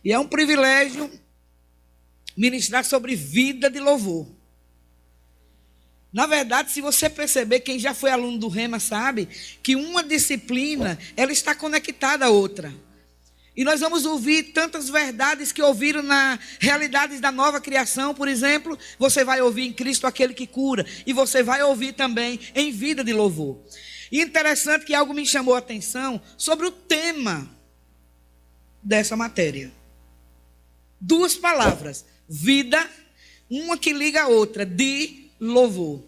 E é um privilégio ministrar sobre vida de louvor. Na verdade, se você perceber, quem já foi aluno do Rema sabe que uma disciplina, ela está conectada à outra. E nós vamos ouvir tantas verdades que ouviram na realidades da nova criação. Por exemplo, você vai ouvir em Cristo aquele que cura. E você vai ouvir também em vida de louvor. E interessante que algo me chamou a atenção sobre o tema dessa matéria. Duas palavras, vida, uma que liga a outra, de louvor.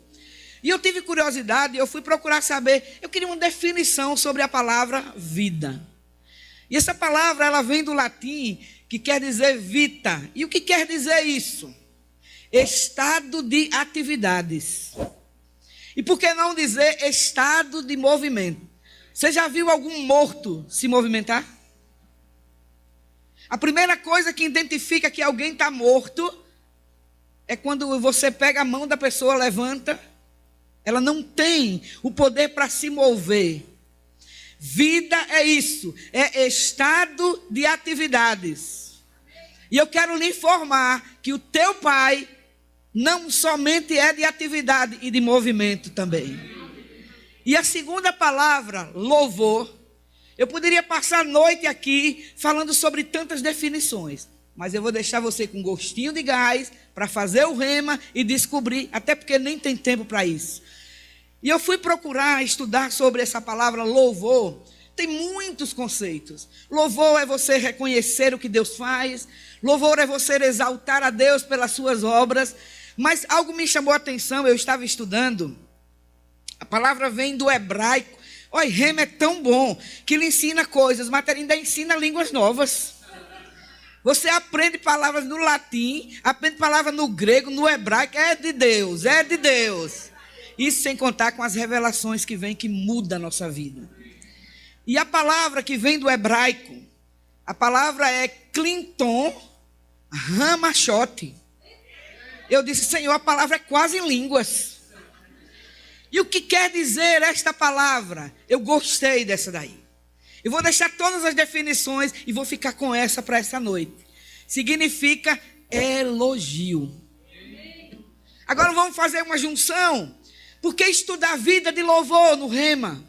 E eu tive curiosidade, eu fui procurar saber, eu queria uma definição sobre a palavra vida. E essa palavra, ela vem do latim, que quer dizer vita. E o que quer dizer isso? Estado de atividades. E por que não dizer estado de movimento? Você já viu algum morto se movimentar? A primeira coisa que identifica que alguém está morto é quando você pega a mão da pessoa, levanta, ela não tem o poder para se mover. Vida é isso, é estado de atividades. E eu quero lhe informar que o teu pai não somente é de atividade e de movimento também. E a segunda palavra, louvor, eu poderia passar a noite aqui falando sobre tantas definições, mas eu vou deixar você com gostinho de gás para fazer o rema e descobrir, até porque nem tem tempo para isso. E eu fui procurar estudar sobre essa palavra louvor. Tem muitos conceitos. Louvor é você reconhecer o que Deus faz. Louvor é você exaltar a Deus pelas suas obras. Mas algo me chamou a atenção, eu estava estudando. A palavra vem do hebraico. Olha, rema é tão bom que ele ensina coisas, mas ainda ensina línguas novas. Você aprende palavras no latim, aprende palavras no grego, no hebraico. É de Deus, é de Deus. Isso sem contar com as revelações que vêm, que mudam a nossa vida. E a palavra que vem do hebraico, a palavra é Clinton Ramachote. Eu disse, Senhor, a palavra é quase em línguas. E o que quer dizer esta palavra? Eu gostei dessa daí. Eu vou deixar todas as definições e vou ficar com essa para essa noite. Significa elogio. Agora vamos fazer uma junção. Por que estudar a vida de louvor no Rema?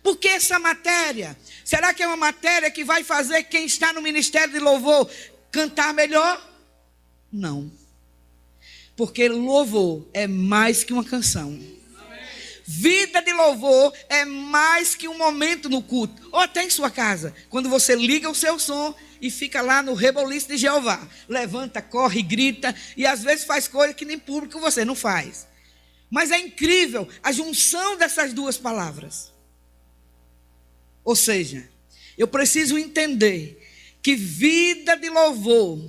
Por que essa matéria? Será que é uma matéria que vai fazer quem está no ministério de louvor cantar melhor? Não. Porque louvor é mais que uma canção. Vida de louvor é mais que um momento no culto. Ou até em sua casa. Quando você liga o seu som e fica lá no reboliço de Jeová. Levanta, corre, grita. E às vezes faz coisa que nem público você não faz. Mas é incrível a junção dessas duas palavras. Ou seja, eu preciso entender que vida de louvor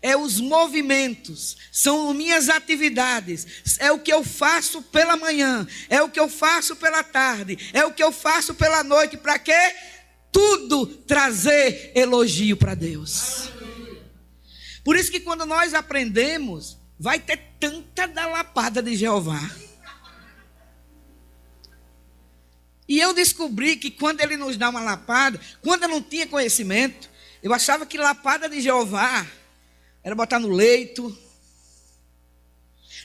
é os movimentos, são minhas atividades, é o que eu faço pela manhã, é o que eu faço pela tarde, é o que eu faço pela noite. Para quê? Tudo trazer elogio para Deus. Por isso que quando nós aprendemos, vai ter tanta da lapada de Jeová. E eu descobri que quando ele nos dá uma lapada, quando eu não tinha conhecimento, eu achava que lapada de Jeová era botar no leito.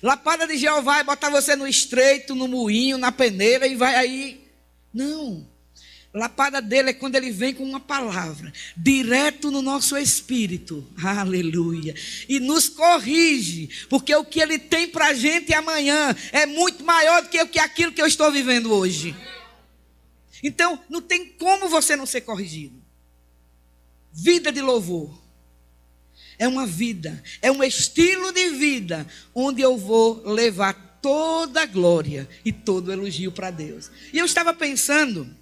Lapada de Jeová é botar você no estreito, no moinho, na peneira e vai aí. Não. Lapada dele é quando ele vem com uma palavra, direto no nosso espírito, aleluia, e nos corrige, porque o que ele tem para a gente amanhã é muito maior do que aquilo que eu estou vivendo hoje. Então, não tem como você não ser corrigido. Vida de louvor é uma vida, é um estilo de vida, onde eu vou levar toda a glória e todo o elogio para Deus. E eu estava pensando,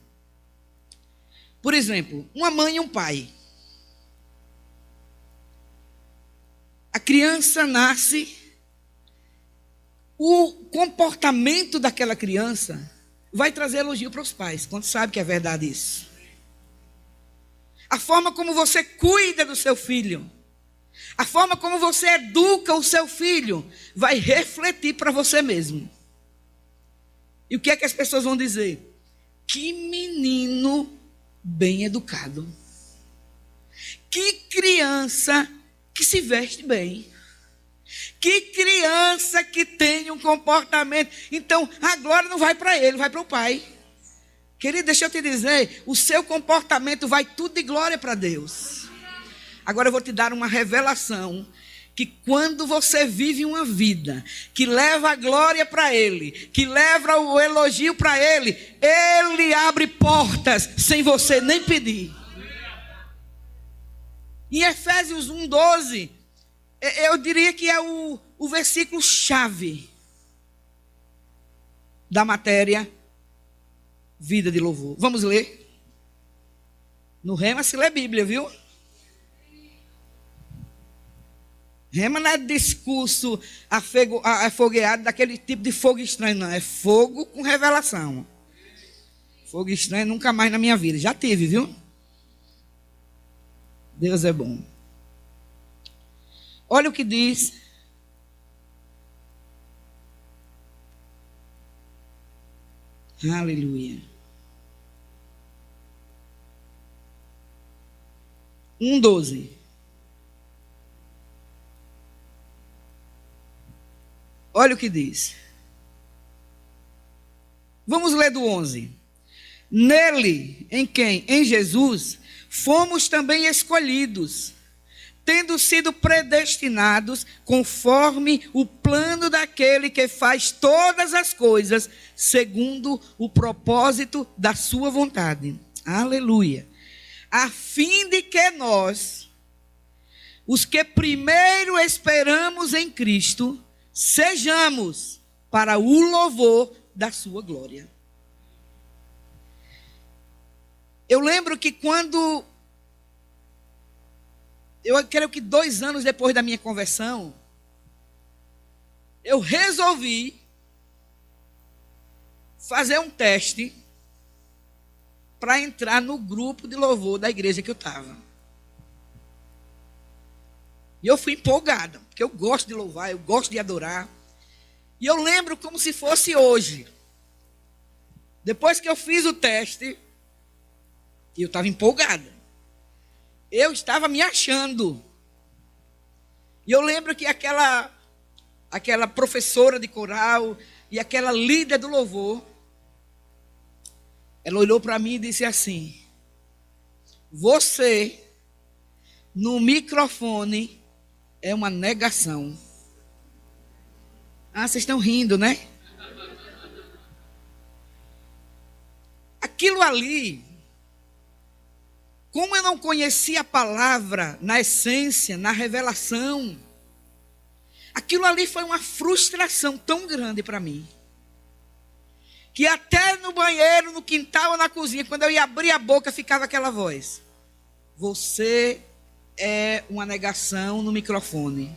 por exemplo, uma mãe e um pai. A criança nasce, o comportamento daquela criança vai trazer elogio para os pais. Quantos sabem que é verdade isso? A forma como você cuida do seu filho, a forma como você educa o seu filho, vai refletir para você mesmo. E o que é que as pessoas vão dizer? Que menino bem educado. Que criança que se veste bem. Que criança que tem um comportamento. Então, a glória não vai para ele, vai para o pai. Querido, deixa eu te dizer, o seu comportamento vai tudo de glória para Deus. Agora eu vou te dar uma revelação, que quando você vive uma vida que leva a glória para Ele, que leva o elogio para Ele, Ele abre portas sem você nem pedir. Em Efésios 1:12, eu diria que é o versículo chave da matéria vida de louvor. Vamos ler? No Rema se lê Bíblia, viu? Rema não é discurso afogueado, daquele tipo de fogo estranho, não. É fogo com revelação. Fogo estranho nunca mais na minha vida. Já tive, viu? Deus é bom. Olha o que diz. Aleluia. 1:12. Olha o que diz. Vamos ler do 11. Nele, em quem? Em Jesus, fomos também escolhidos, tendo sido predestinados conforme o plano daquele que faz todas as coisas segundo o propósito da sua vontade. Aleluia. A fim de que nós, os que primeiro esperamos em Cristo, sejamos para o louvor da sua glória. Eu lembro que quando, eu creio que 2 anos depois da minha conversão, eu resolvi fazer um teste para entrar no grupo de louvor da igreja que eu estava. E eu fui empolgada, porque eu gosto de louvar, eu gosto de adorar. E eu lembro como se fosse hoje. Depois que eu fiz o teste, eu estava empolgada. Eu estava me achando. E eu lembro que aquela professora de coral e aquela líder do louvor, ela olhou para mim e disse assim: você, no microfone, é uma negação. Ah, vocês estão rindo, né? Aquilo ali, como eu não conhecia a palavra na essência, na revelação, aquilo ali foi uma frustração tão grande para mim, que até no banheiro, no quintal ou na cozinha, quando eu ia abrir a boca, ficava aquela voz: você é uma negação no microfone.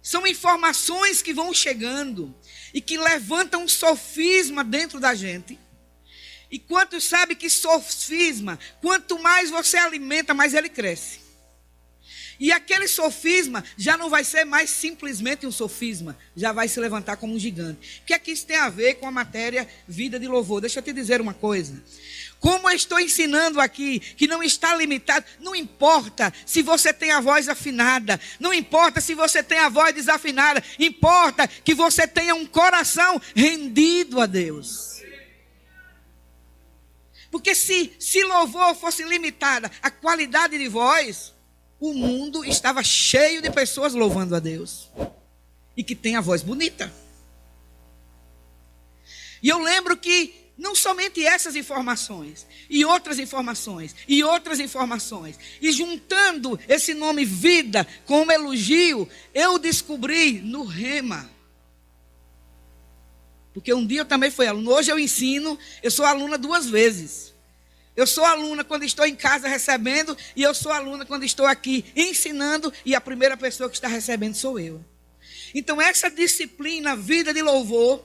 São informações que vão chegando e que levantam um sofisma dentro da gente. E quantos sabem que sofisma, quanto mais você alimenta, mais ele cresce. E aquele sofisma já não vai ser mais simplesmente um sofisma, já vai se levantar como um gigante. O que é que isso tem a ver com a matéria vida de louvor? Deixa eu te dizer uma coisa. Como eu estou ensinando aqui, que não está limitado, não importa se você tem a voz afinada, não importa se você tem a voz desafinada, importa que você tenha um coração rendido a Deus. Porque se louvor fosse limitada a qualidade de voz, o mundo estava cheio de pessoas louvando a Deus e que tem a voz bonita. E eu lembro que não somente essas informações, e outras informações, e outras informações, e juntando esse nome vida com um elogio, eu descobri no Rema. Porque um dia eu também fui aluno, hoje eu ensino, eu sou aluna 2 vezes. Eu sou aluna quando estou em casa recebendo, e eu sou aluna quando estou aqui ensinando, e a primeira pessoa que está recebendo sou eu. Então essa disciplina, vida de louvor,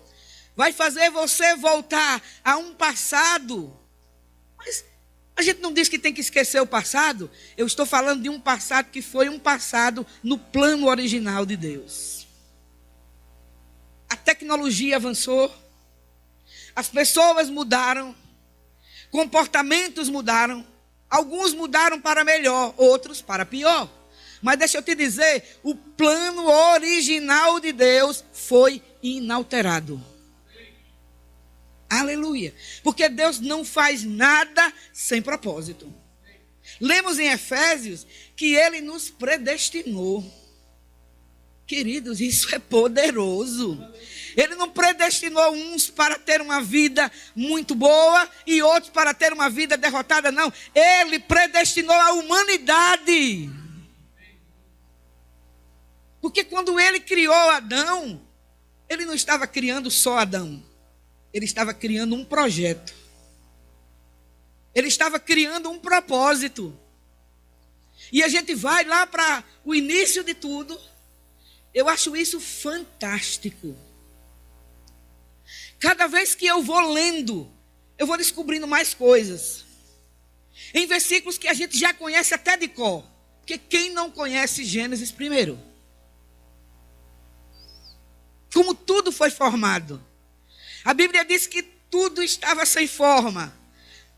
vai fazer você voltar a um passado. Mas a gente não diz que tem que esquecer o passado. Eu estou falando de um passado que foi um passado no plano original de Deus. A tecnologia avançou. As pessoas mudaram. Comportamentos mudaram. Alguns mudaram para melhor, outros para pior. Mas deixa eu te dizer, o plano original de Deus foi inalterado. Aleluia. Porque Deus não faz nada sem propósito. Lemos em Efésios que Ele nos predestinou. Queridos, isso é poderoso. Ele não predestinou uns para ter uma vida muito boa e outros para ter uma vida derrotada, não. Ele predestinou a humanidade. Porque quando Ele criou Adão, Ele não estava criando só Adão. Ele estava criando um projeto. Ele estava criando um propósito. E a gente vai lá para o início de tudo. Eu acho isso fantástico. Cada vez que eu vou lendo, eu vou descobrindo mais coisas. Em versículos que a gente já conhece até de cor. Porque quem não conhece Gênesis primeiro? Como tudo foi formado. A Bíblia diz que tudo estava sem forma.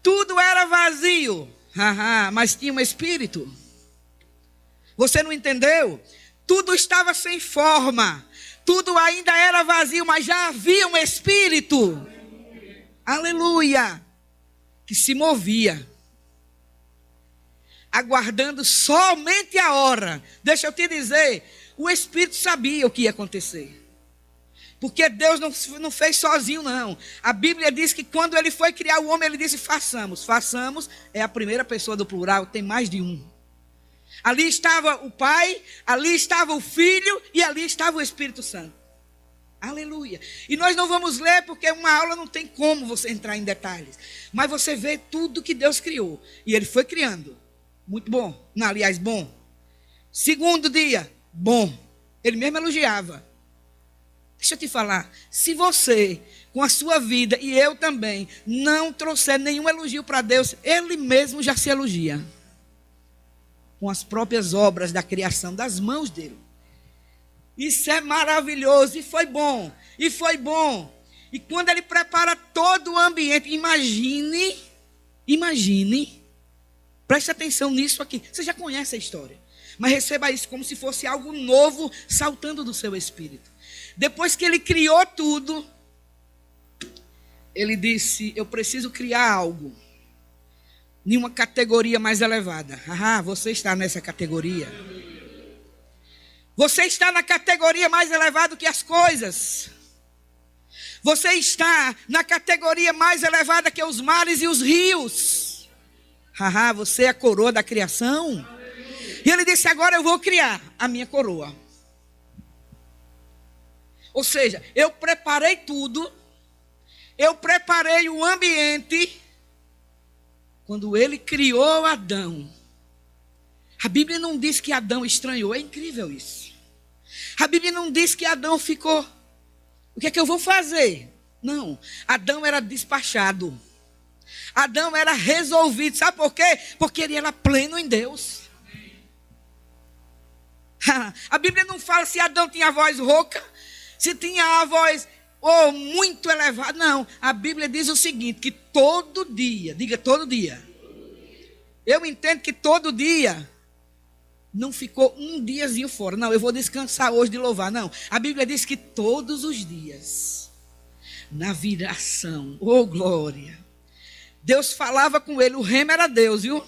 Tudo era vazio. Mas tinha um espírito. Você não entendeu? Tudo estava sem forma. Tudo ainda era vazio, mas já havia um espírito. Aleluia. Que se movia. Aguardando somente a hora. Deixa eu te dizer. O espírito sabia o que ia acontecer. Porque Deus não fez sozinho, não. A Bíblia diz que quando Ele foi criar o homem, Ele disse, façamos. Façamos é a primeira pessoa do plural, tem mais de um. Ali estava o Pai, ali estava o Filho e ali estava o Espírito Santo. Aleluia. E nós não vamos ler porque uma aula não tem como você entrar em detalhes. Mas você vê tudo que Deus criou. E Ele foi criando. Muito bom. Não, aliás, bom. Segundo dia, bom. Ele mesmo elogiava. Deixa eu te falar, se você, com a sua vida, e eu também, não trouxer nenhum elogio para Deus, Ele mesmo já se elogia. Com as próprias obras da criação, das mãos dEle. Isso é maravilhoso, e foi bom, e foi bom. E quando Ele prepara todo o ambiente, imagine, preste atenção nisso aqui. Você já conhece a história, mas receba isso como se fosse algo novo, saltando do seu espírito. Depois que Ele criou tudo, Ele disse, eu preciso criar algo em uma categoria mais elevada. Você está nessa categoria. Você está na categoria mais elevada que as coisas. Você está na categoria mais elevada que os mares e os rios. Você é a coroa da criação. E Ele disse, agora eu vou criar a minha coroa. Ou seja, eu preparei tudo, eu preparei o ambiente. Quando Ele criou Adão, a Bíblia não diz que Adão estranhou, é incrível isso. A Bíblia não diz que Adão ficou, o que é que eu vou fazer? Não, Adão era despachado. Adão era resolvido, sabe por quê? Porque ele era pleno em Deus. A Bíblia não fala se Adão tinha a voz rouca, se tinha a voz muito elevada. Não, a Bíblia diz o seguinte, que todo dia, diga todo dia. Eu entendo que todo dia não ficou um diazinho fora. Não, eu vou descansar hoje de louvar. Não, a Bíblia diz que todos os dias, na viração, glória, Deus falava com ele, o rema era Deus, viu?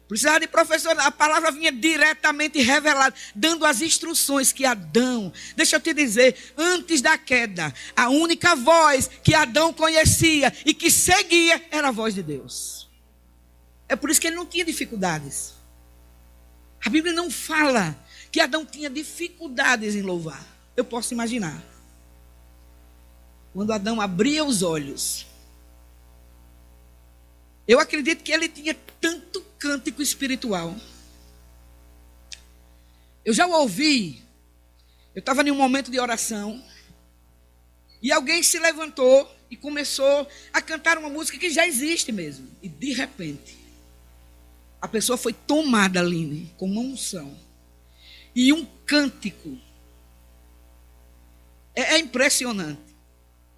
Precisava de professor, a palavra vinha diretamente revelada, dando as instruções que Adão, deixa eu te dizer, antes da queda, a única voz que Adão conhecia e que seguia era a voz de Deus. É por isso que ele não tinha dificuldades. A Bíblia não fala que Adão tinha dificuldades em louvar. Eu posso imaginar. Quando Adão abria os olhos, eu acredito que ele tinha tanto cântico espiritual. Eu já o ouvi. Eu estava em um momento de oração. E alguém se levantou e começou a cantar uma música que já existe mesmo. E de repente, a pessoa foi tomada, Aline, com uma unção. E um cântico. É impressionante.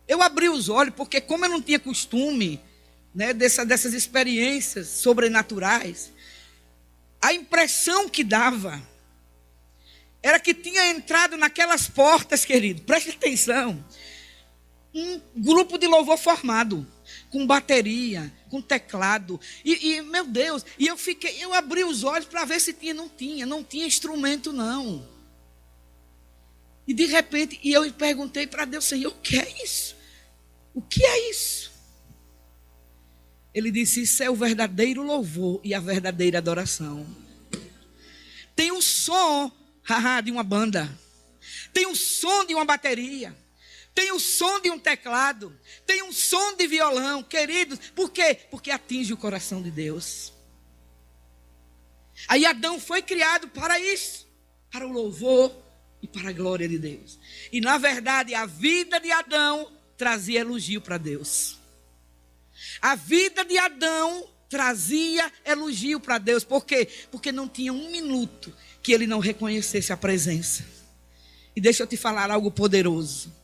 Eu abri os olhos porque como eu não tinha costume né, dessas experiências sobrenaturais, a impressão que dava era que tinha entrado naquelas portas, querido, preste atenção, um grupo de louvor formado, com bateria, com teclado, e meu Deus, e eu abri os olhos para ver se tinha, não tinha instrumento não. E de repente, eu perguntei para Deus, Senhor, o que é isso? O que é isso? Ele disse, isso é o verdadeiro louvor e a verdadeira adoração. Tem o som de uma banda, tem o som de uma bateria, tem o som de um teclado, tem um som de violão, queridos. Por quê? Porque atinge o coração de Deus. Aí Adão foi criado para isso, para o louvor e para a glória de Deus. E na verdade a vida de Adão trazia elogio para Deus. A vida de Adão trazia elogio para Deus. Por quê? Porque não tinha um minuto que ele não reconhecesse a presença. E deixa eu te falar algo poderoso.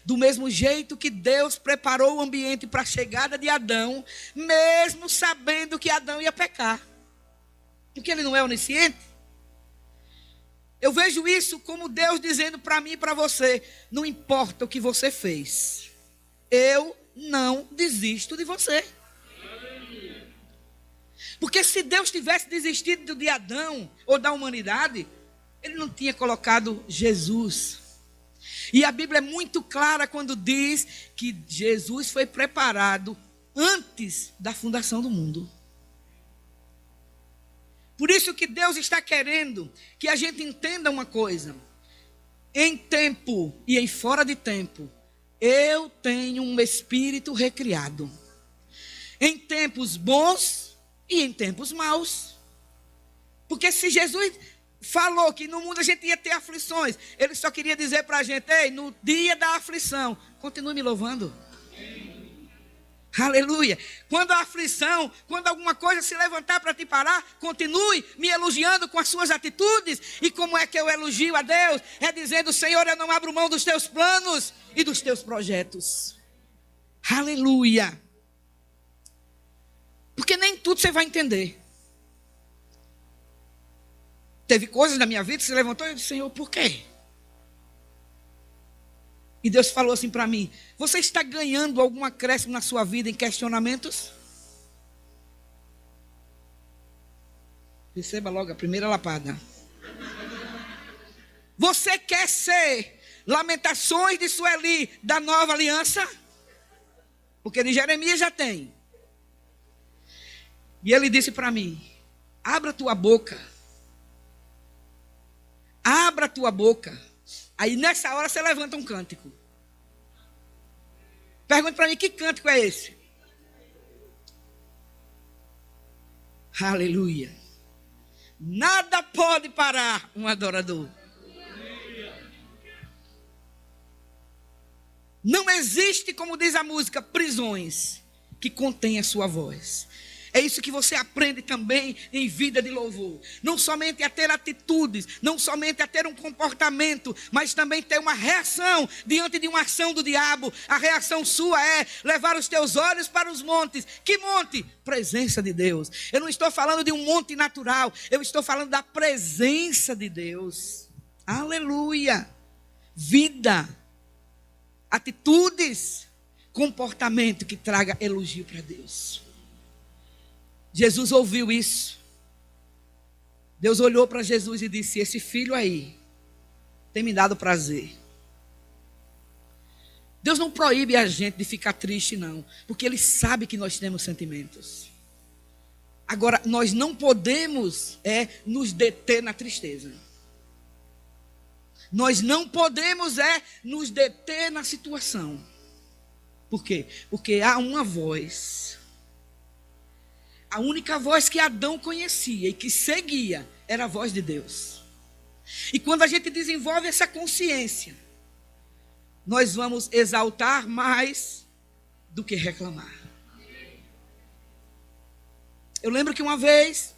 Do mesmo jeito que Deus preparou o ambiente para a chegada de Adão, mesmo sabendo que Adão ia pecar. Porque ele não é onisciente. Eu vejo isso como Deus dizendo para mim e para você, não importa o que você fez, eu não desisto de você. Porque se Deus tivesse desistido de Adão ou da humanidade, ele não tinha colocado Jesus. E a Bíblia é muito clara quando diz que Jesus foi preparado antes da fundação do mundo. Por isso que Deus está querendo que a gente entenda uma coisa. Em tempo e em fora de tempo, eu tenho um espírito recriado. Em tempos bons e em tempos maus. Porque se Jesus falou que no mundo a gente ia ter aflições, ele só queria dizer para a gente, ei, no dia da aflição, continue me louvando. Aleluia. Quando a aflição, quando alguma coisa se levantar para te parar, continue me elogiando com as suas atitudes. E como é que eu elogio a Deus? É dizendo, Senhor, eu não abro mão dos teus planos e dos teus projetos. Aleluia. Porque nem tudo você vai entender. Teve coisas na minha vida que se levantou e eu disse, Senhor, por quê? E Deus falou assim para mim, você está ganhando algum acréscimo na sua vida em questionamentos? Receba logo a primeira lapada. Você quer ser Lamentações de Sueli da nova aliança? Porque de Jeremias já tem. E ele disse para mim, abra tua boca. Abra tua boca. Aí nessa hora você levanta um cântico. Pergunta para mim, que cântico é esse? Aleluia. Nada pode parar um adorador. Não existe, como diz a música, prisões que contêm a sua voz. É isso que você aprende também em vida de louvor. Não somente a ter atitudes, não somente a ter um comportamento, mas também ter uma reação diante de uma ação do diabo. A reação sua é levar os teus olhos para os montes. Que monte? Presença de Deus. Eu não estou falando de um monte natural, eu estou falando da presença de Deus. Aleluia. Vida, atitudes, comportamento que traga elogio para Deus. Jesus ouviu isso. Deus olhou para Jesus e disse, esse filho aí tem me dado prazer. Deus não proíbe a gente de ficar triste, não. Porque Ele sabe que nós temos sentimentos. Agora, nós não podemos nos deter na tristeza. Nós não podemos nos deter na situação. Por quê? Porque há uma voz. A única voz que Adão conhecia e que seguia era a voz de Deus. E quando a gente desenvolve essa consciência, nós vamos exaltar mais do que reclamar. Eu lembro que uma vez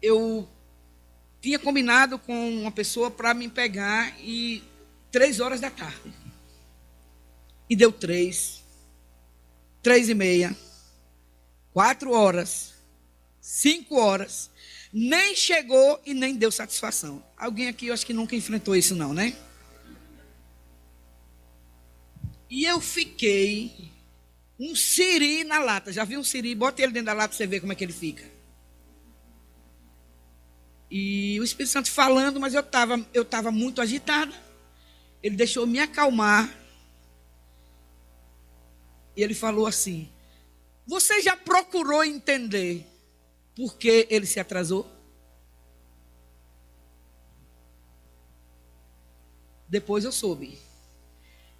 eu tinha combinado com uma pessoa para me pegar 3 horas da tarde. E deu 3. 3h30, 4 horas, 5 horas, nem chegou e nem deu satisfação. Alguém aqui, eu acho que nunca enfrentou isso não, né? E eu fiquei um siri na lata. Já viu um siri? Bota ele dentro da lata para você ver como é que ele fica. E o Espírito Santo falando, mas eu estava muito agitada. Ele deixou me acalmar. E ele falou assim: você já procurou entender por que ele se atrasou? Depois eu soube.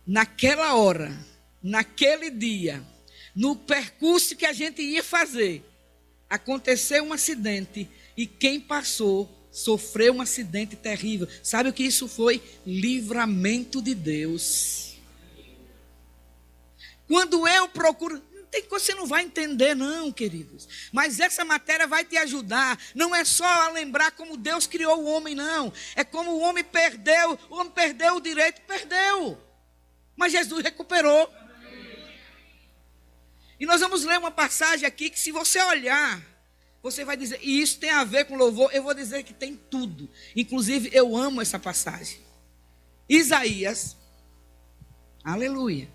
Naquela hora, naquele dia, no percurso que a gente ia fazer, aconteceu um acidente e quem passou sofreu um acidente terrível. Sabe o que isso foi? Livramento de Deus. Quando eu procuro, não tem coisa que você não vai entender não, queridos. Mas essa matéria vai te ajudar. Não é só a lembrar como Deus criou o homem, não. É como o homem perdeu o direito, perdeu. Mas Jesus recuperou. E nós vamos ler uma passagem aqui que se você olhar, você vai dizer, e isso tem a ver com louvor. Eu vou dizer que tem tudo. Inclusive, eu amo essa passagem. Isaías, aleluia.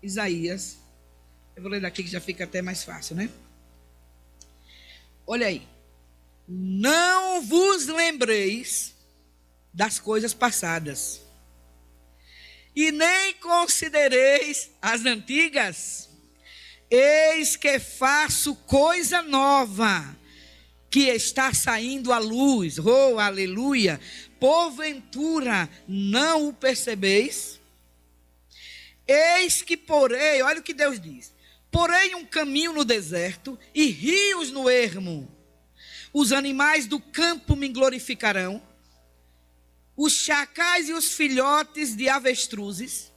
Isaías, eu vou ler daqui que já fica até mais fácil, né? Olha aí. Não vos lembreis das coisas passadas, e nem considereis as antigas. Eis que faço coisa nova, que está saindo à luz. Oh, aleluia! Porventura não o percebeis? Eis que porei, olha o que Deus diz: porei um caminho no deserto e rios no ermo. Os animais do campo me glorificarão, os chacais e os filhotes de avestruzes,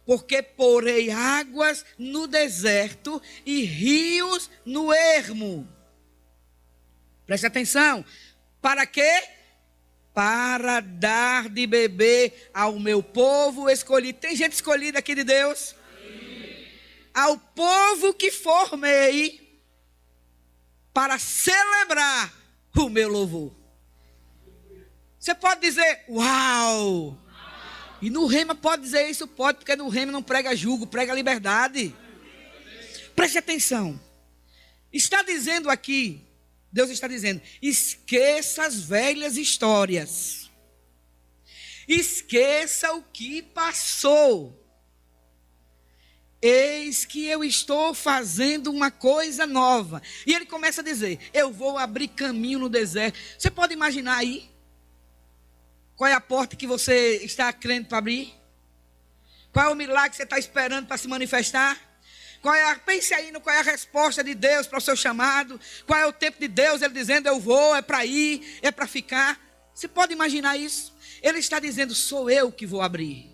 porque porei águas no deserto e rios no ermo. Preste atenção. Para quê? Para dar de beber ao meu povo escolhido. Tem gente escolhida aqui de Deus? Sim. Ao povo que formei para celebrar o meu louvor. Você pode dizer, uau! E no Rema pode dizer isso? Pode, porque no Rema não prega julgo, prega liberdade. Preste atenção. Está dizendo aqui, Deus está dizendo, esqueça as velhas histórias. Esqueça o que passou. Eis que eu estou fazendo uma coisa nova. E ele começa a dizer, eu vou abrir caminho no deserto. Você pode imaginar aí? Qual é a porta que você está crendo para abrir? Qual é o milagre que você está esperando para se manifestar? Pense aí qual é a resposta de Deus para o seu chamado. Qual é o tempo de Deus, ele dizendo, eu vou, é para ir, é para ficar. Você pode imaginar isso? Ele está dizendo, sou eu que vou abrir.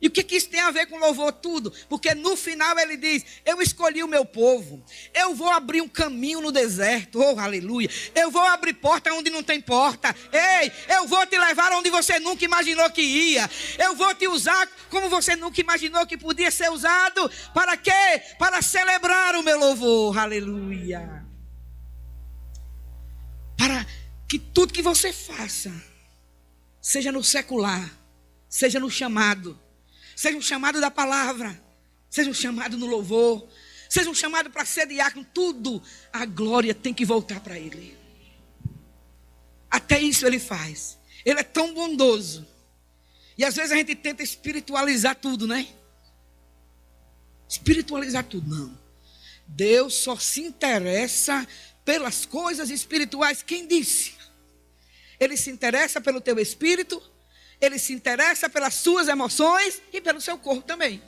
E o que isso tem a ver com louvor? Tudo. Porque no final ele diz, eu escolhi o meu povo. Eu vou abrir um caminho no deserto. Oh, aleluia. Eu vou abrir porta onde não tem porta. Ei, eu vou te levar onde você nunca imaginou que ia. Eu vou te usar como você nunca imaginou que podia ser usado. Para quê? Para celebrar o meu louvor. Aleluia. Para que tudo que você faça, seja no secular, seja no chamado, seja um chamado da palavra, seja um chamado no louvor, seja um chamado para ser diácono, tudo, a glória tem que voltar para Ele. Até isso Ele faz. Ele é tão bondoso. E às vezes a gente tenta espiritualizar tudo, né? Espiritualizar tudo, não. Deus só se interessa pelas coisas espirituais. Quem disse? Ele se interessa pelo teu espírito, Ele se interessa pelas suas emoções e pelo seu corpo também.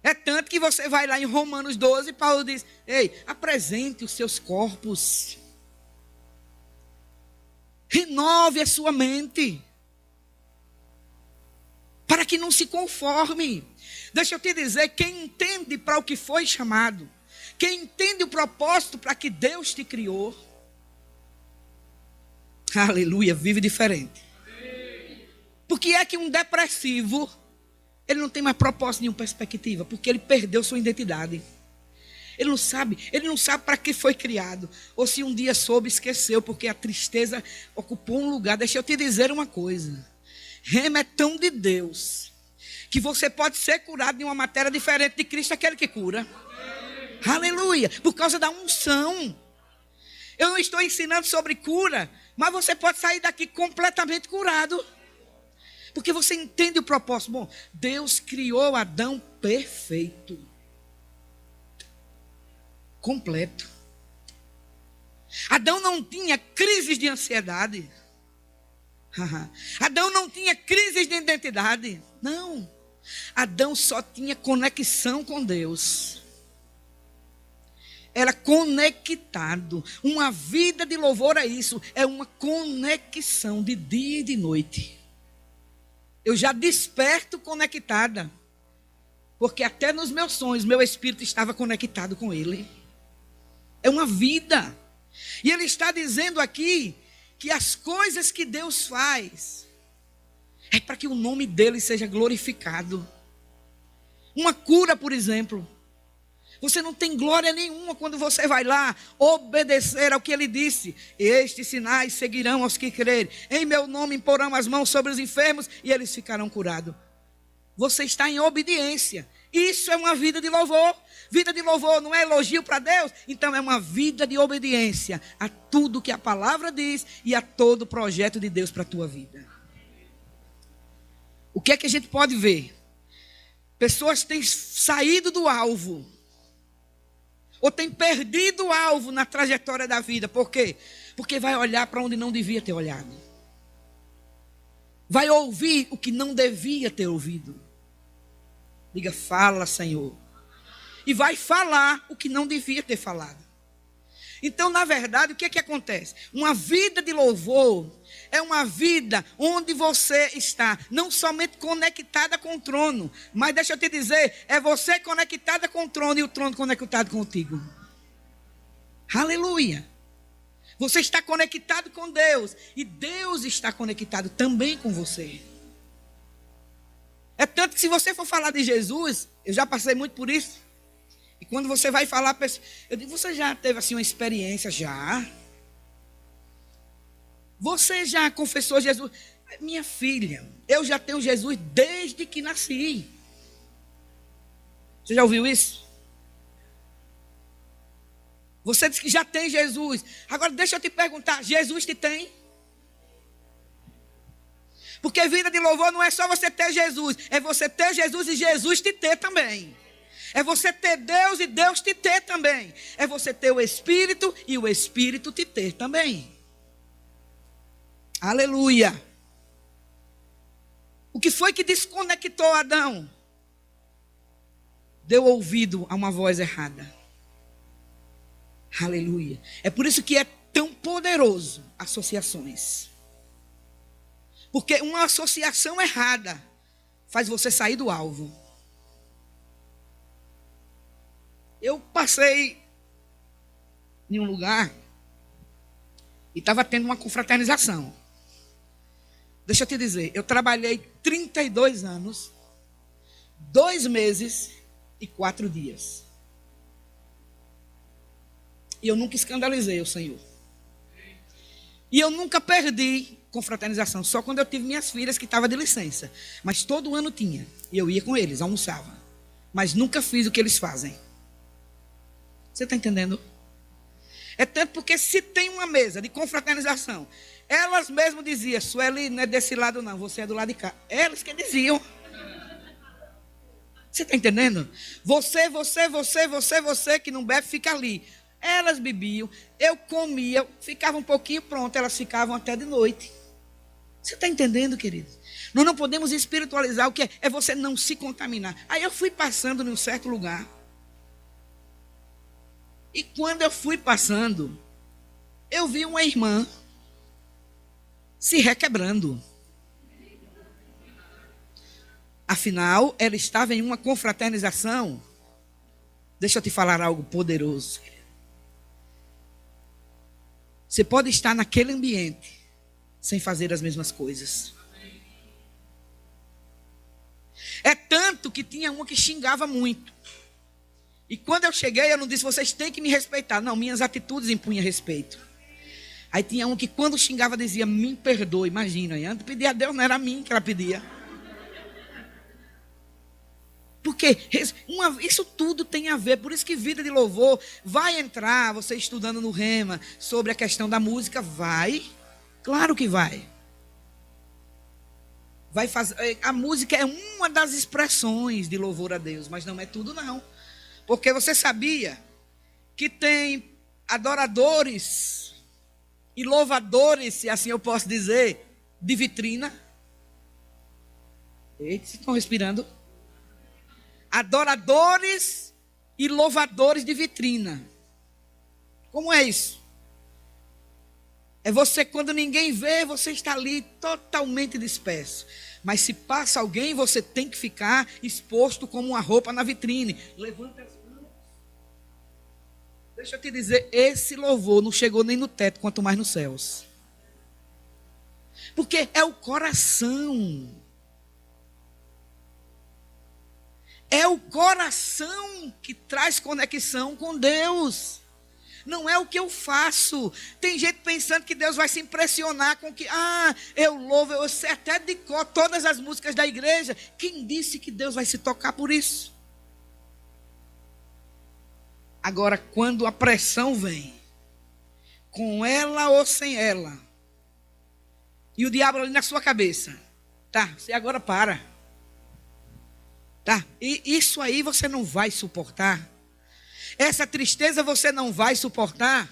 É tanto que você vai lá em Romanos 12, Paulo diz, ei, apresente os seus corpos. Renove a sua mente. Para que não se conforme. Deixa eu te dizer, quem entende para o que foi chamado, quem entende o propósito para que Deus te criou, aleluia, vive diferente. Por que é que um depressivo Ele não tem mais propósito nenhum, perspectiva, porque ele perdeu sua identidade. Ele não sabe para que foi criado. Ou se um dia soube, esqueceu, porque a tristeza ocupou um lugar. Deixa eu te dizer uma coisa. Rema é tão de Deus, que você pode ser curado de uma matéria diferente de Cristo, aquele que cura. Aleluia, por causa da unção. Eu não estou ensinando sobre cura, mas você pode sair daqui completamente curado. Porque você entende o propósito. Bom, Deus criou Adão perfeito. Completo. Adão não tinha crises de ansiedade. Adão não tinha crises de identidade. Não. Adão só tinha conexão com Deus. Era conectado. Uma vida de louvor é isso. É uma conexão de dia e de noite. Eu já desperto conectada. Porque até nos meus sonhos, meu espírito estava conectado com Ele. É uma vida. E Ele está dizendo aqui que as coisas que Deus faz é para que o nome dEle seja glorificado. Uma cura, por exemplo. Você não tem glória nenhuma quando você vai lá obedecer ao que Ele disse. Estes sinais seguirão aos que crerem. Em meu nome imporão as mãos sobre os enfermos e eles ficarão curados. Você está em obediência. Isso é uma vida de louvor. Vida de louvor não é elogio para Deus? Então é uma vida de obediência a tudo que a palavra diz e a todo o projeto de Deus para a tua vida. O que é que a gente pode ver? Pessoas têm saído do alvo. Ou têm perdido o alvo na trajetória da vida. Por quê? Porque vai olhar para onde não devia ter olhado. Vai ouvir o que não devia ter ouvido. Diga, fala, Senhor. E vai falar o que não devia ter falado. Então, na verdade, o que é que acontece? Uma vida de louvor é uma vida onde você está não somente conectada com o trono, mas deixa eu te dizer, é você conectada com o trono e o trono conectado contigo. Aleluia! Você está conectado com Deus e Deus está conectado também com você. É tanto que se você for falar de Jesus, eu já passei muito por isso. E quando você vai falar, eu digo, você já teve assim uma experiência? Já? Você já confessou Jesus? Minha filha, eu já tenho Jesus desde que nasci. Você já ouviu isso? Você disse que já tem Jesus. Agora deixa eu te perguntar, Jesus te tem? Porque vida de louvor não é só você ter Jesus, é você ter Jesus e Jesus te ter também. É você ter Deus e Deus te ter também. É você ter o Espírito e o Espírito te ter também. Aleluia. O que foi que desconectou Adão? Deu ouvido a uma voz errada. Aleluia. É por isso que é tão poderoso associações. Porque uma associação errada faz você sair do alvo. Eu passei em um lugar e estava tendo uma confraternização. Deixa eu te dizer, eu trabalhei 32 anos, 2 meses e 4 dias. E eu nunca escandalizei o Senhor. E eu nunca perdi confraternização, só quando eu tive minhas filhas que estavam de licença. Mas todo ano tinha, e eu ia com eles, almoçava. Mas nunca fiz o que eles fazem. Você está entendendo? É tanto porque se tem uma mesa de confraternização, elas mesmas diziam, Sueli, não é desse lado não, você é do lado de cá. Elas que diziam. Você está entendendo? Você que não bebe, fica ali. Elas bebiam, eu comia, ficava um pouquinho, pronto, elas ficavam até de noite. Você está entendendo, querido? Nós não podemos espiritualizar o que é você não se contaminar. Aí eu fui passando num certo lugar. E quando eu fui passando, eu vi uma irmã se requebrando. Afinal, ela estava em uma confraternização. Deixa eu te falar algo poderoso. Você pode estar naquele ambiente sem fazer as mesmas coisas. É tanto que tinha uma que xingava muito. E quando eu cheguei, eu não disse, vocês têm que me respeitar. Não, minhas atitudes impunham respeito. Aí tinha um que quando xingava dizia, me perdoe. Imagina, antes de pedir a Deus, não era a mim que ela pedia. Porque isso tudo tem a ver. Por isso que vida de louvor vai entrar, você estudando no Rema, sobre a questão da música, vai. Claro que vai. Vai fazer, a música é uma das expressões de louvor a Deus, mas não é tudo não. Porque você sabia que tem adoradores e louvadores, se assim eu posso dizer, de vitrina? Eita, vocês estão respirando? Adoradores e louvadores de vitrina. Como é isso? É você, quando ninguém vê, você está ali totalmente disperso. Mas se passa alguém, você tem que ficar exposto como uma roupa na vitrine. Levanta as mãos. Deixa eu te dizer, esse louvor não chegou nem no teto, quanto mais nos céus. Porque é o coração. É o coração que traz conexão com Deus. Não é o que eu faço. Tem gente pensando que Deus vai se impressionar com que, eu louvo, eu sei até de cor todas as músicas da igreja. Quem disse que Deus vai se tocar por isso? Agora, quando a pressão vem, com ela ou sem ela, e o diabo ali na sua cabeça, tá, você agora para. Tá, e isso aí você não vai suportar. Essa tristeza você não vai suportar.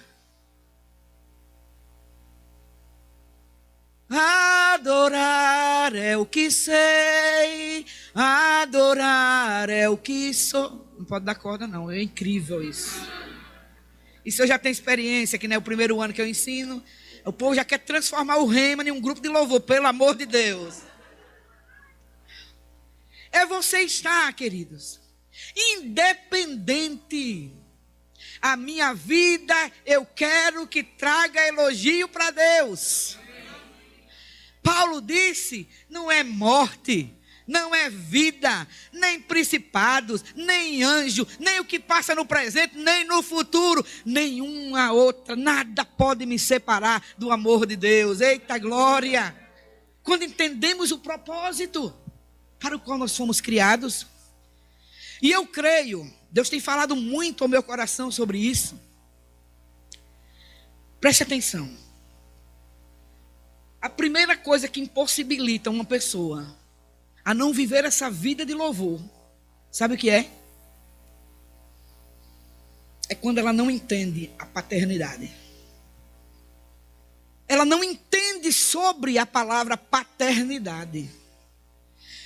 Adorar é o que sei, adorar é o que sou. Não pode dar corda não, é incrível isso. Isso eu já tenho experiência, que não é o primeiro ano que eu ensino. O povo já quer transformar o Rema em um grupo de louvor, pelo amor de Deus. É você estar, queridos, independente. A minha vida, eu quero que traga elogio para Deus. Paulo disse, não é morte, não é vida, nem principados, nem anjo, nem o que passa no presente, nem no futuro, nenhuma outra, nada pode me separar do amor de Deus. Eita glória! Quando entendemos o propósito para o qual nós fomos criados. E eu creio, Deus tem falado muito ao meu coração sobre isso. Preste atenção. A primeira coisa que impossibilita uma pessoa a não viver essa vida de louvor, sabe o que é? É quando ela não entende a paternidade. Ela não entende sobre a palavra paternidade.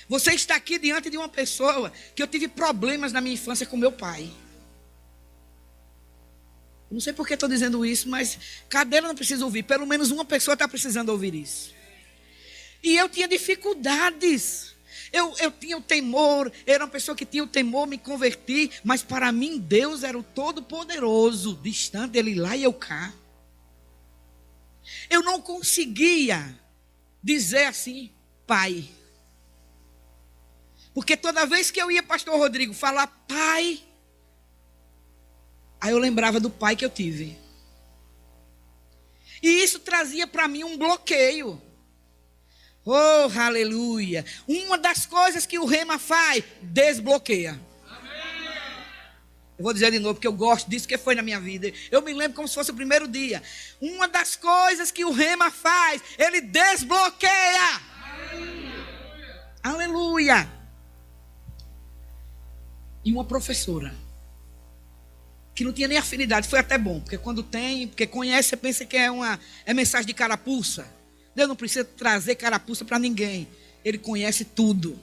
Você está aqui diante de uma pessoa que eu tive problemas na minha infância com meu pai. Eu não sei por que estou dizendo isso, mas cadeira não precisa ouvir. Pelo menos uma pessoa está precisando ouvir isso. E eu tinha dificuldades. Eu tinha o temor, era uma pessoa que tinha o temor, me converti. Mas para mim Deus era o Todo-Poderoso, distante, Ele lá e eu cá. Eu não conseguia dizer assim, pai. Porque toda vez que eu ia, pastor Rodrigo, falar pai, aí eu lembrava do pai que eu tive. E isso trazia para mim um bloqueio. Oh, aleluia. Uma das coisas que o Rema faz, desbloqueia. Eu vou dizer de novo, porque eu gosto disso, que foi na minha vida. Eu me lembro como se fosse o primeiro dia. Uma das coisas que o Rema faz, ele desbloqueia. Aleluia. E uma professora, que não tinha nem afinidade, foi até bom, porque quando tem, porque conhece, você pensa que é mensagem de carapuça. Deus não precisa trazer carapuça para ninguém, Ele conhece tudo.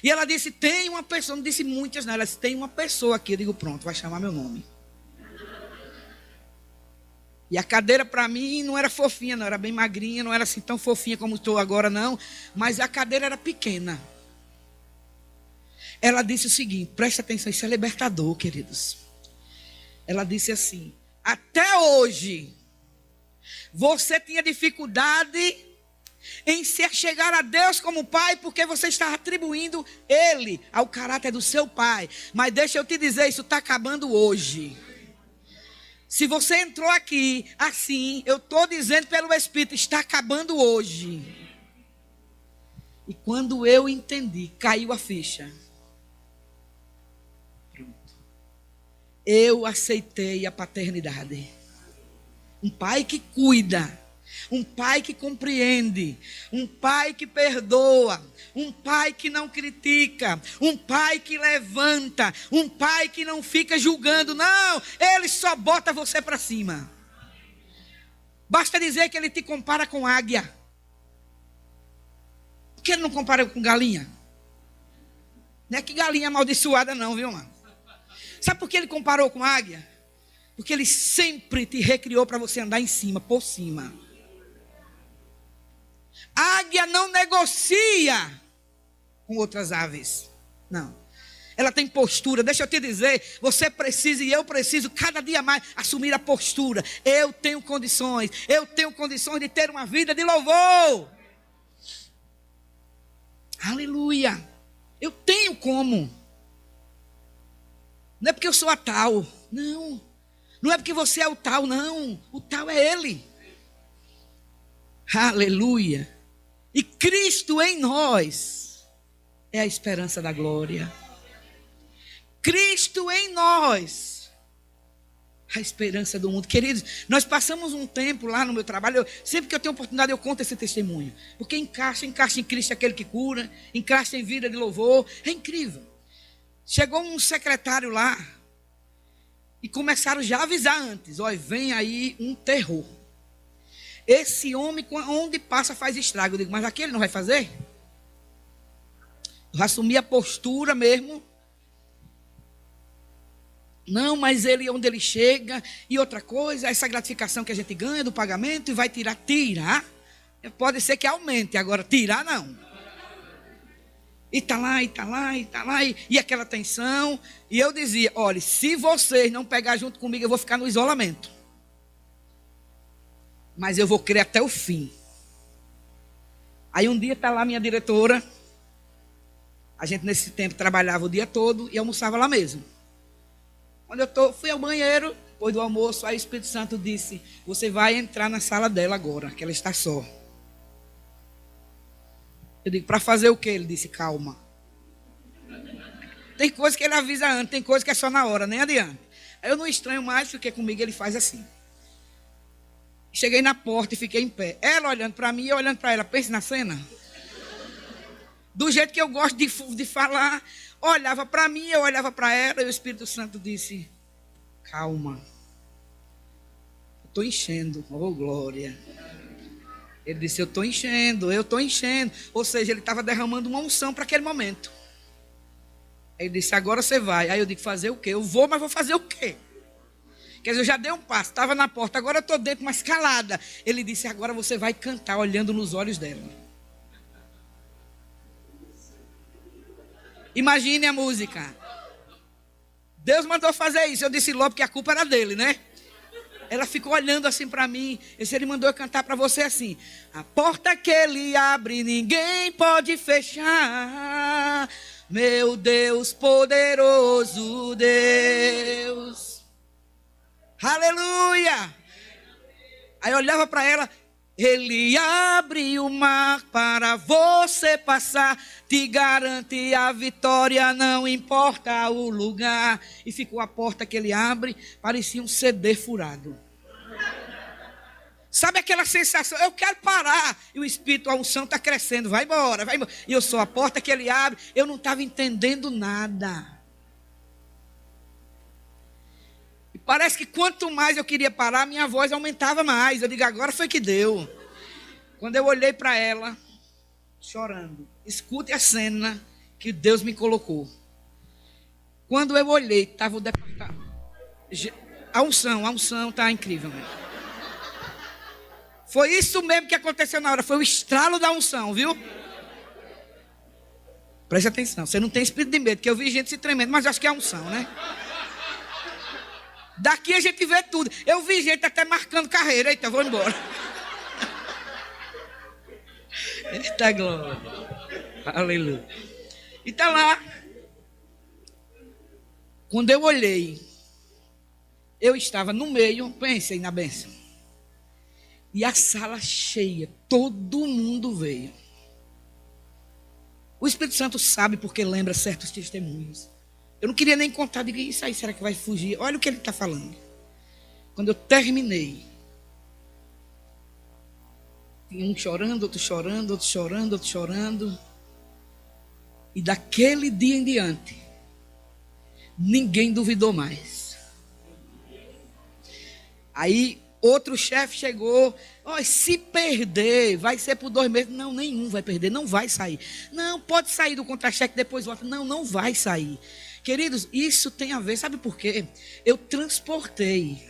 E ela disse, tem uma pessoa, não disse muitas, não, ela disse, tem uma pessoa aqui. Eu digo, pronto, vai chamar meu nome. E a cadeira para mim não era fofinha, não, era bem magrinha, não era assim tão fofinha como estou agora, não, mas a cadeira era pequena. Ela disse o seguinte, preste atenção, isso é libertador, queridos. Ela disse assim, até hoje, você tinha dificuldade em se achegar a Deus como pai, porque você está atribuindo ele ao caráter do seu pai. Mas deixa eu te dizer, isso está acabando hoje. Se você entrou aqui assim, eu estou dizendo pelo Espírito, está acabando hoje. E quando eu entendi, caiu a ficha. Pronto. Eu aceitei a paternidade. Um pai que cuida, um pai que compreende, um pai que perdoa, um pai que não critica, um pai que levanta, um pai que não fica julgando. Não, ele só bota você para cima. Basta dizer que ele te compara com águia. Por que ele não compara com galinha? Não é que galinha amaldiçoada não, viu, mano? Sabe por que ele comparou com águia? Porque ele sempre te recriou para você andar em cima, por cima. A águia não negocia com outras aves. Não. Ela tem postura. Deixa eu te dizer, você precisa e eu preciso cada dia mais assumir a postura. Eu tenho condições de ter uma vida de louvor. Aleluia. Eu tenho como. Não é porque eu sou a tal. Não. Não é porque você é o tal, não. O tal é ele. Aleluia. E Cristo em nós é a esperança da glória. Cristo em nós, a esperança do mundo. Queridos, nós passamos um tempo lá no meu trabalho. Sempre que eu tenho oportunidade, eu conto esse testemunho. Porque encaixa em Cristo aquele que cura, encaixa em vida de louvor. É incrível. Chegou um secretário lá e começaram já a avisar antes. Olha, vem aí um terror. Esse homem, onde passa, faz estrago. Eu digo, mas aqui ele não vai fazer? Eu assumi a postura mesmo. Não, mas ele, onde ele chega, e outra coisa, essa gratificação que a gente ganha do pagamento, e vai tirar, pode ser que aumente, agora tirar não. E está lá, e aquela tensão, e eu dizia, olha, se vocês não pegar junto comigo, eu vou ficar no isolamento. Mas eu vou crer até o fim. Aí um dia está lá minha diretora, a gente nesse tempo trabalhava o dia todo e almoçava lá mesmo. Quando eu fui ao banheiro, depois do almoço, aí o Espírito Santo disse, você vai entrar na sala dela agora, que ela está só. Eu digo, para fazer o quê? Ele disse, calma. Tem coisa que ele avisa antes, tem coisa que é só na hora, nem adianta. Aí eu não estranho mais, porque comigo ele faz assim. Cheguei na porta e fiquei em pé. Ela olhando para mim e eu olhando para ela. Pense na cena. Do jeito que eu gosto de falar, olhava para mim, eu olhava para ela e o Espírito Santo disse, calma. Eu estou enchendo, oh glória. Ele disse, eu estou enchendo. Ou seja, ele estava derramando uma unção para aquele momento. Aí ele disse, agora você vai. Aí eu digo, fazer o quê? Eu vou, mas vou fazer o quê? Quer dizer, eu já dei um passo, estava na porta, agora eu estou dentro, mas calada. Ele disse, agora você vai cantar, olhando nos olhos dela. Imagine a música. Deus mandou fazer isso. Eu disse logo que a culpa era dele, né? Ela ficou olhando assim para mim. Ele mandou eu cantar para você assim. A porta que ele abre, ninguém pode fechar. Meu Deus, poderoso Deus. Aleluia! Aí eu olhava para ela, ele abre o mar para você passar, te garante a vitória, não importa o lugar. E ficou a porta que ele abre, parecia um CD furado. Sabe aquela sensação, eu quero parar, e o Espírito, a unção está crescendo, vai embora. E eu sou a porta que ele abre, eu não estava entendendo nada. Parece que quanto mais eu queria parar, minha voz aumentava mais. Eu digo, agora foi que deu. Quando eu olhei para ela, chorando, escute a cena que Deus me colocou. Quando eu olhei, estava o departamento. A unção está incrível mesmo. Foi isso mesmo que aconteceu na hora, foi o estralo da unção, viu? Preste atenção, você não tem espírito de medo, porque eu vi gente se tremendo, mas acho que é a unção, né? Daqui a gente vê tudo. Eu vi gente até marcando carreira. Eita, vou embora. Eita glória. Aleluia. E está lá. Quando eu olhei, eu estava no meio, pensei na bênção. E a sala cheia, todo mundo veio. O Espírito Santo sabe porque lembra certos testemunhos. Eu não queria nem contar, digo, isso aí, será que vai fugir? Olha o que ele está falando. Quando eu terminei, tinha um chorando, outro chorando, outro chorando, outro chorando. E daquele dia em diante, ninguém duvidou mais. Aí outro chefe chegou, se perder, vai ser por 2 meses. Não, nenhum vai perder, não vai sair. Não, pode sair do contra-cheque, depois volta. Não, não vai sair. Queridos, isso tem a ver, sabe por quê? Eu transportei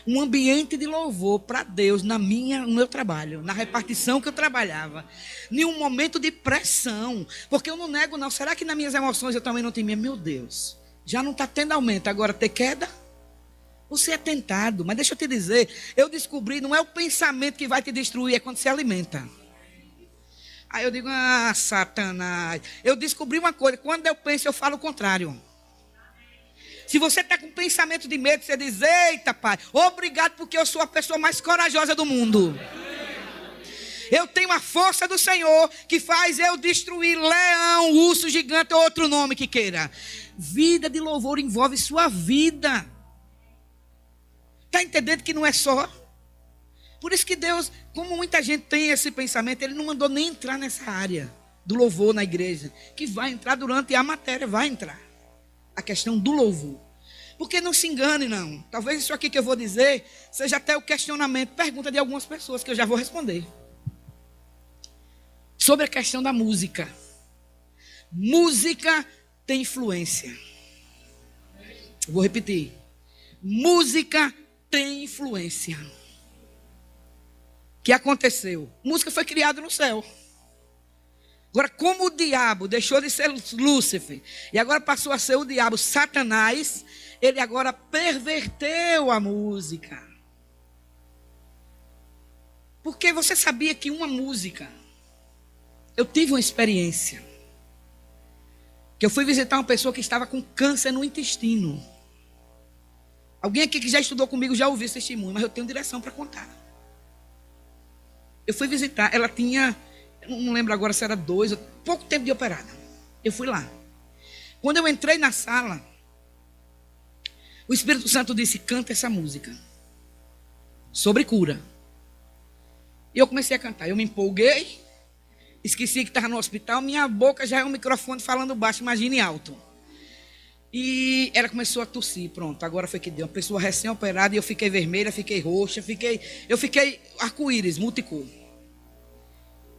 um ambiente de louvor para Deus no meu trabalho, na repartição que eu trabalhava, em um momento de pressão, porque eu não nego não, será que nas minhas emoções eu também não temia? Meu Deus, já não está tendo aumento, agora ter queda? Você é tentado, mas deixa eu te dizer, eu descobri, não é o pensamento que vai te destruir, é quando se alimenta. Aí eu digo, Satanás. Eu descobri uma coisa, quando eu penso, eu falo o contrário. Se você está com pensamento de medo, você diz, eita pai, obrigado porque eu sou a pessoa mais corajosa do mundo. Eu tenho a força do Senhor que faz eu destruir leão, urso, gigante ou outro nome que queira. Vida de louvor envolve sua vida. Está entendendo que não é só? Por isso que Deus, como muita gente tem esse pensamento, Ele não mandou nem entrar nessa área do louvor na igreja, que vai entrar durante a matéria, vai entrar. A questão do louvor. Porque não se engane não, talvez isso aqui que eu vou dizer, seja até o questionamento, pergunta de algumas pessoas, que eu já vou responder. Sobre a questão da música. Música tem influência. Vou repetir. Música tem influência. Que aconteceu? Música foi criada no céu. Agora, como o diabo deixou de ser Lúcifer e agora passou a ser o diabo, Satanás, ele agora perverteu a música. Porque você sabia que uma música, eu tive uma experiência, que eu fui visitar uma pessoa que estava com câncer no intestino. Alguém aqui que já estudou comigo já ouviu esse testemunho, mas eu tenho direção para contar. Eu fui visitar, ela tinha, eu não lembro agora se era 2, pouco tempo de operada. Eu fui lá. Quando eu entrei na sala, o Espírito Santo disse, canta essa música. Sobre cura. E eu comecei a cantar. Eu me empolguei, esqueci que estava no hospital, minha boca já é um microfone falando baixo, imagine alto. E ela começou a tossir, pronto, agora foi que deu. Uma pessoa recém-operada e eu fiquei vermelha, fiquei roxa, eu fiquei arco-íris, multicor.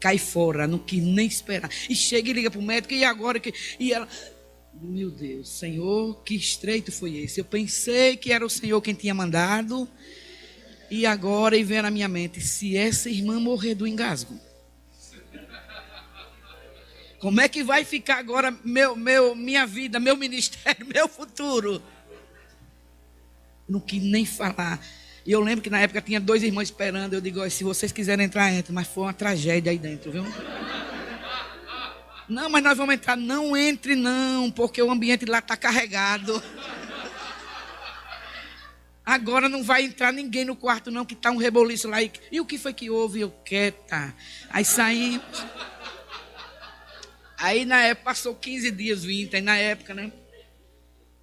Cai fora, não quis nem esperar. E chega e liga para o médico, e agora? E ela, meu Deus, Senhor, que estreito foi esse? Eu pensei que era o Senhor quem tinha mandado, e agora, e vem na minha mente, se essa irmã morrer do engasgo, como é que vai ficar agora minha vida, meu ministério, meu futuro? Não quis nem falar. E eu lembro que na época tinha 2 irmãos esperando. Eu digo, se vocês quiserem entrar, entre. Mas foi uma tragédia aí dentro, viu? Não, mas nós vamos entrar. Não entre não, porque o ambiente lá está carregado. Agora não vai entrar ninguém no quarto não, que está um reboliço lá. E o que foi que houve? Eu quieta. Aí saímos. Aí na época, passou 15 dias, 20, aí na época, né?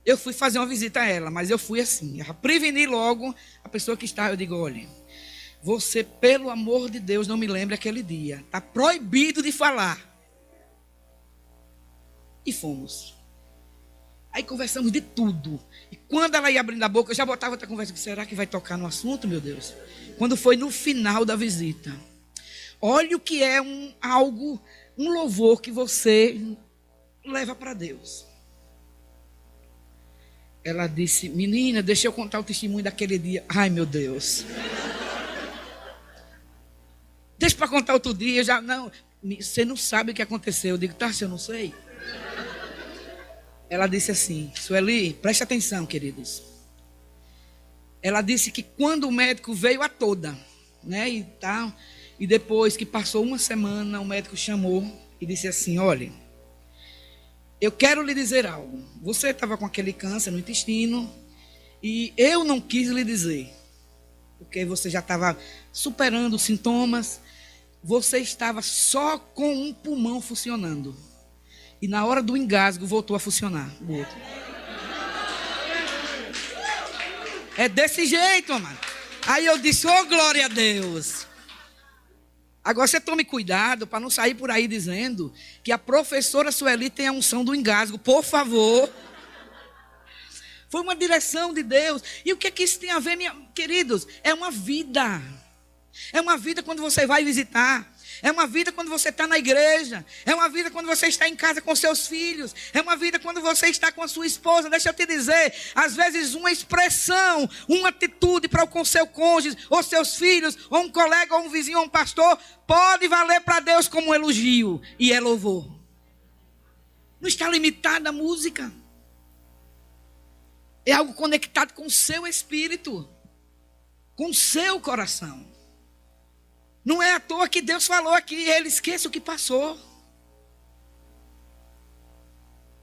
Eu fui fazer uma visita a ela, mas eu fui assim, eu preveni logo a pessoa que estava. Eu digo, olha, você, pelo amor de Deus, não me lembre aquele dia. Está proibido de falar. E fomos. Aí conversamos de tudo. E quando ela ia abrindo a boca, eu já botava outra conversa. Será que vai tocar no assunto, meu Deus? Quando foi no final da visita. Olha o que é um louvor que você leva para Deus. Ela disse, menina, deixa eu contar o testemunho daquele dia. Ai, meu Deus. Deixa para contar outro dia. Já não, você não sabe o que aconteceu. Eu digo, tá, se eu não sei. Ela disse assim, Sueli, preste atenção, queridos. Ela disse que quando o médico veio a toda, né, e tal, E depois que passou uma semana, o médico chamou e disse assim: olha, eu quero lhe dizer algo. Você estava com aquele câncer no intestino e eu não quis lhe dizer, porque você já estava superando os sintomas. Você estava só com um pulmão funcionando. E na hora do engasgo voltou a funcionar o outro. É desse jeito, mano. Aí eu disse: ô, glória a Deus. Agora você tome cuidado para não sair por aí dizendo que a professora Sueli tem a unção do engasgo. Por favor. Foi uma direção de Deus. E o que é que isso tem a ver, queridos? É uma vida. É uma vida quando você vai visitar. É uma vida quando você está na igreja. É uma vida quando você está em casa com seus filhos. É uma vida quando você está com a sua esposa. Deixa eu te dizer, às vezes uma expressão, uma atitude para com seu cônjuge, ou seus filhos, ou um colega, ou um vizinho, ou um pastor, pode valer para Deus como um elogio. E é louvor. Não está limitada a música. É algo conectado com o seu espírito, com o seu coração. Não é à toa que Deus falou aqui, ele esqueça o que passou.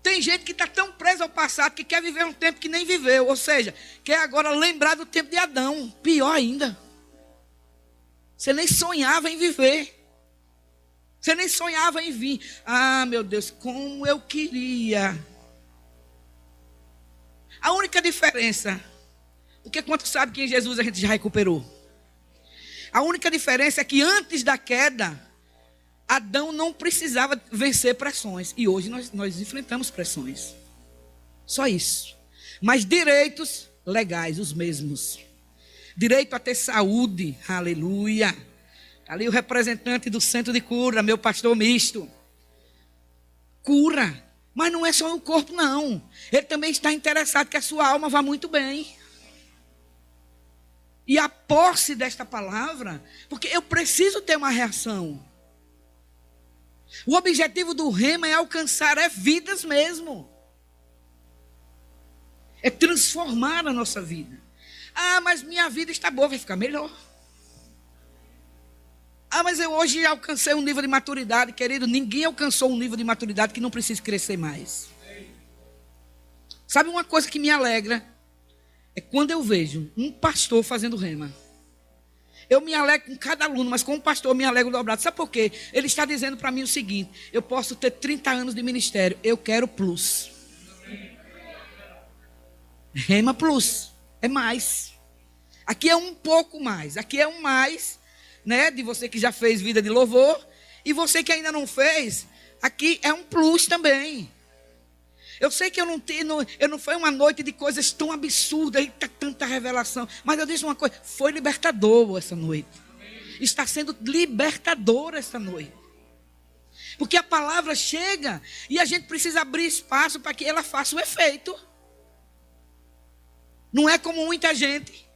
Tem gente que está tão presa ao passado que quer viver um tempo que nem viveu. Ou seja, quer agora lembrar do tempo de Adão. Pior ainda. Você nem sonhava em viver. Você nem sonhava em vir. Ah, meu Deus, como eu queria. A única diferença, porque quanto sabe que em Jesus a gente já recuperou? A única diferença é que antes da queda, Adão não precisava vencer pressões. E hoje nós enfrentamos pressões. Só isso. Mas direitos legais, os mesmos. Direito a ter saúde, aleluia. Ali o representante do centro de cura, meu pastor misto. Cura. Mas não é só o corpo, não. Ele também está interessado que a sua alma vá muito bem. E a posse desta palavra, porque eu preciso ter uma reação. O objetivo do rema é alcançar vidas mesmo. É transformar a nossa vida. Ah, mas minha vida está boa, vai ficar melhor. Ah, mas eu hoje alcancei um nível de maturidade, querido. Ninguém alcançou um nível de maturidade que não precisa crescer mais. Sabe uma coisa que me alegra? É quando eu vejo um pastor fazendo rema. Eu me alegro com cada aluno, mas com um pastor eu me alegro dobrado. Sabe por quê? Ele está dizendo para mim o seguinte: eu posso ter 30 anos de ministério, eu quero plus. Rema plus, é mais. Aqui é um pouco mais, aqui é um mais, né, de você que já fez vida de louvor. E você que ainda não fez, aqui é um plus também. Eu sei que eu não foi uma noite de coisas tão absurdas, tanta revelação. Mas eu disse uma coisa, foi libertador essa noite. Está sendo libertador essa noite. Porque a palavra chega e a gente precisa abrir espaço para que ela faça o efeito. Não é como muita gente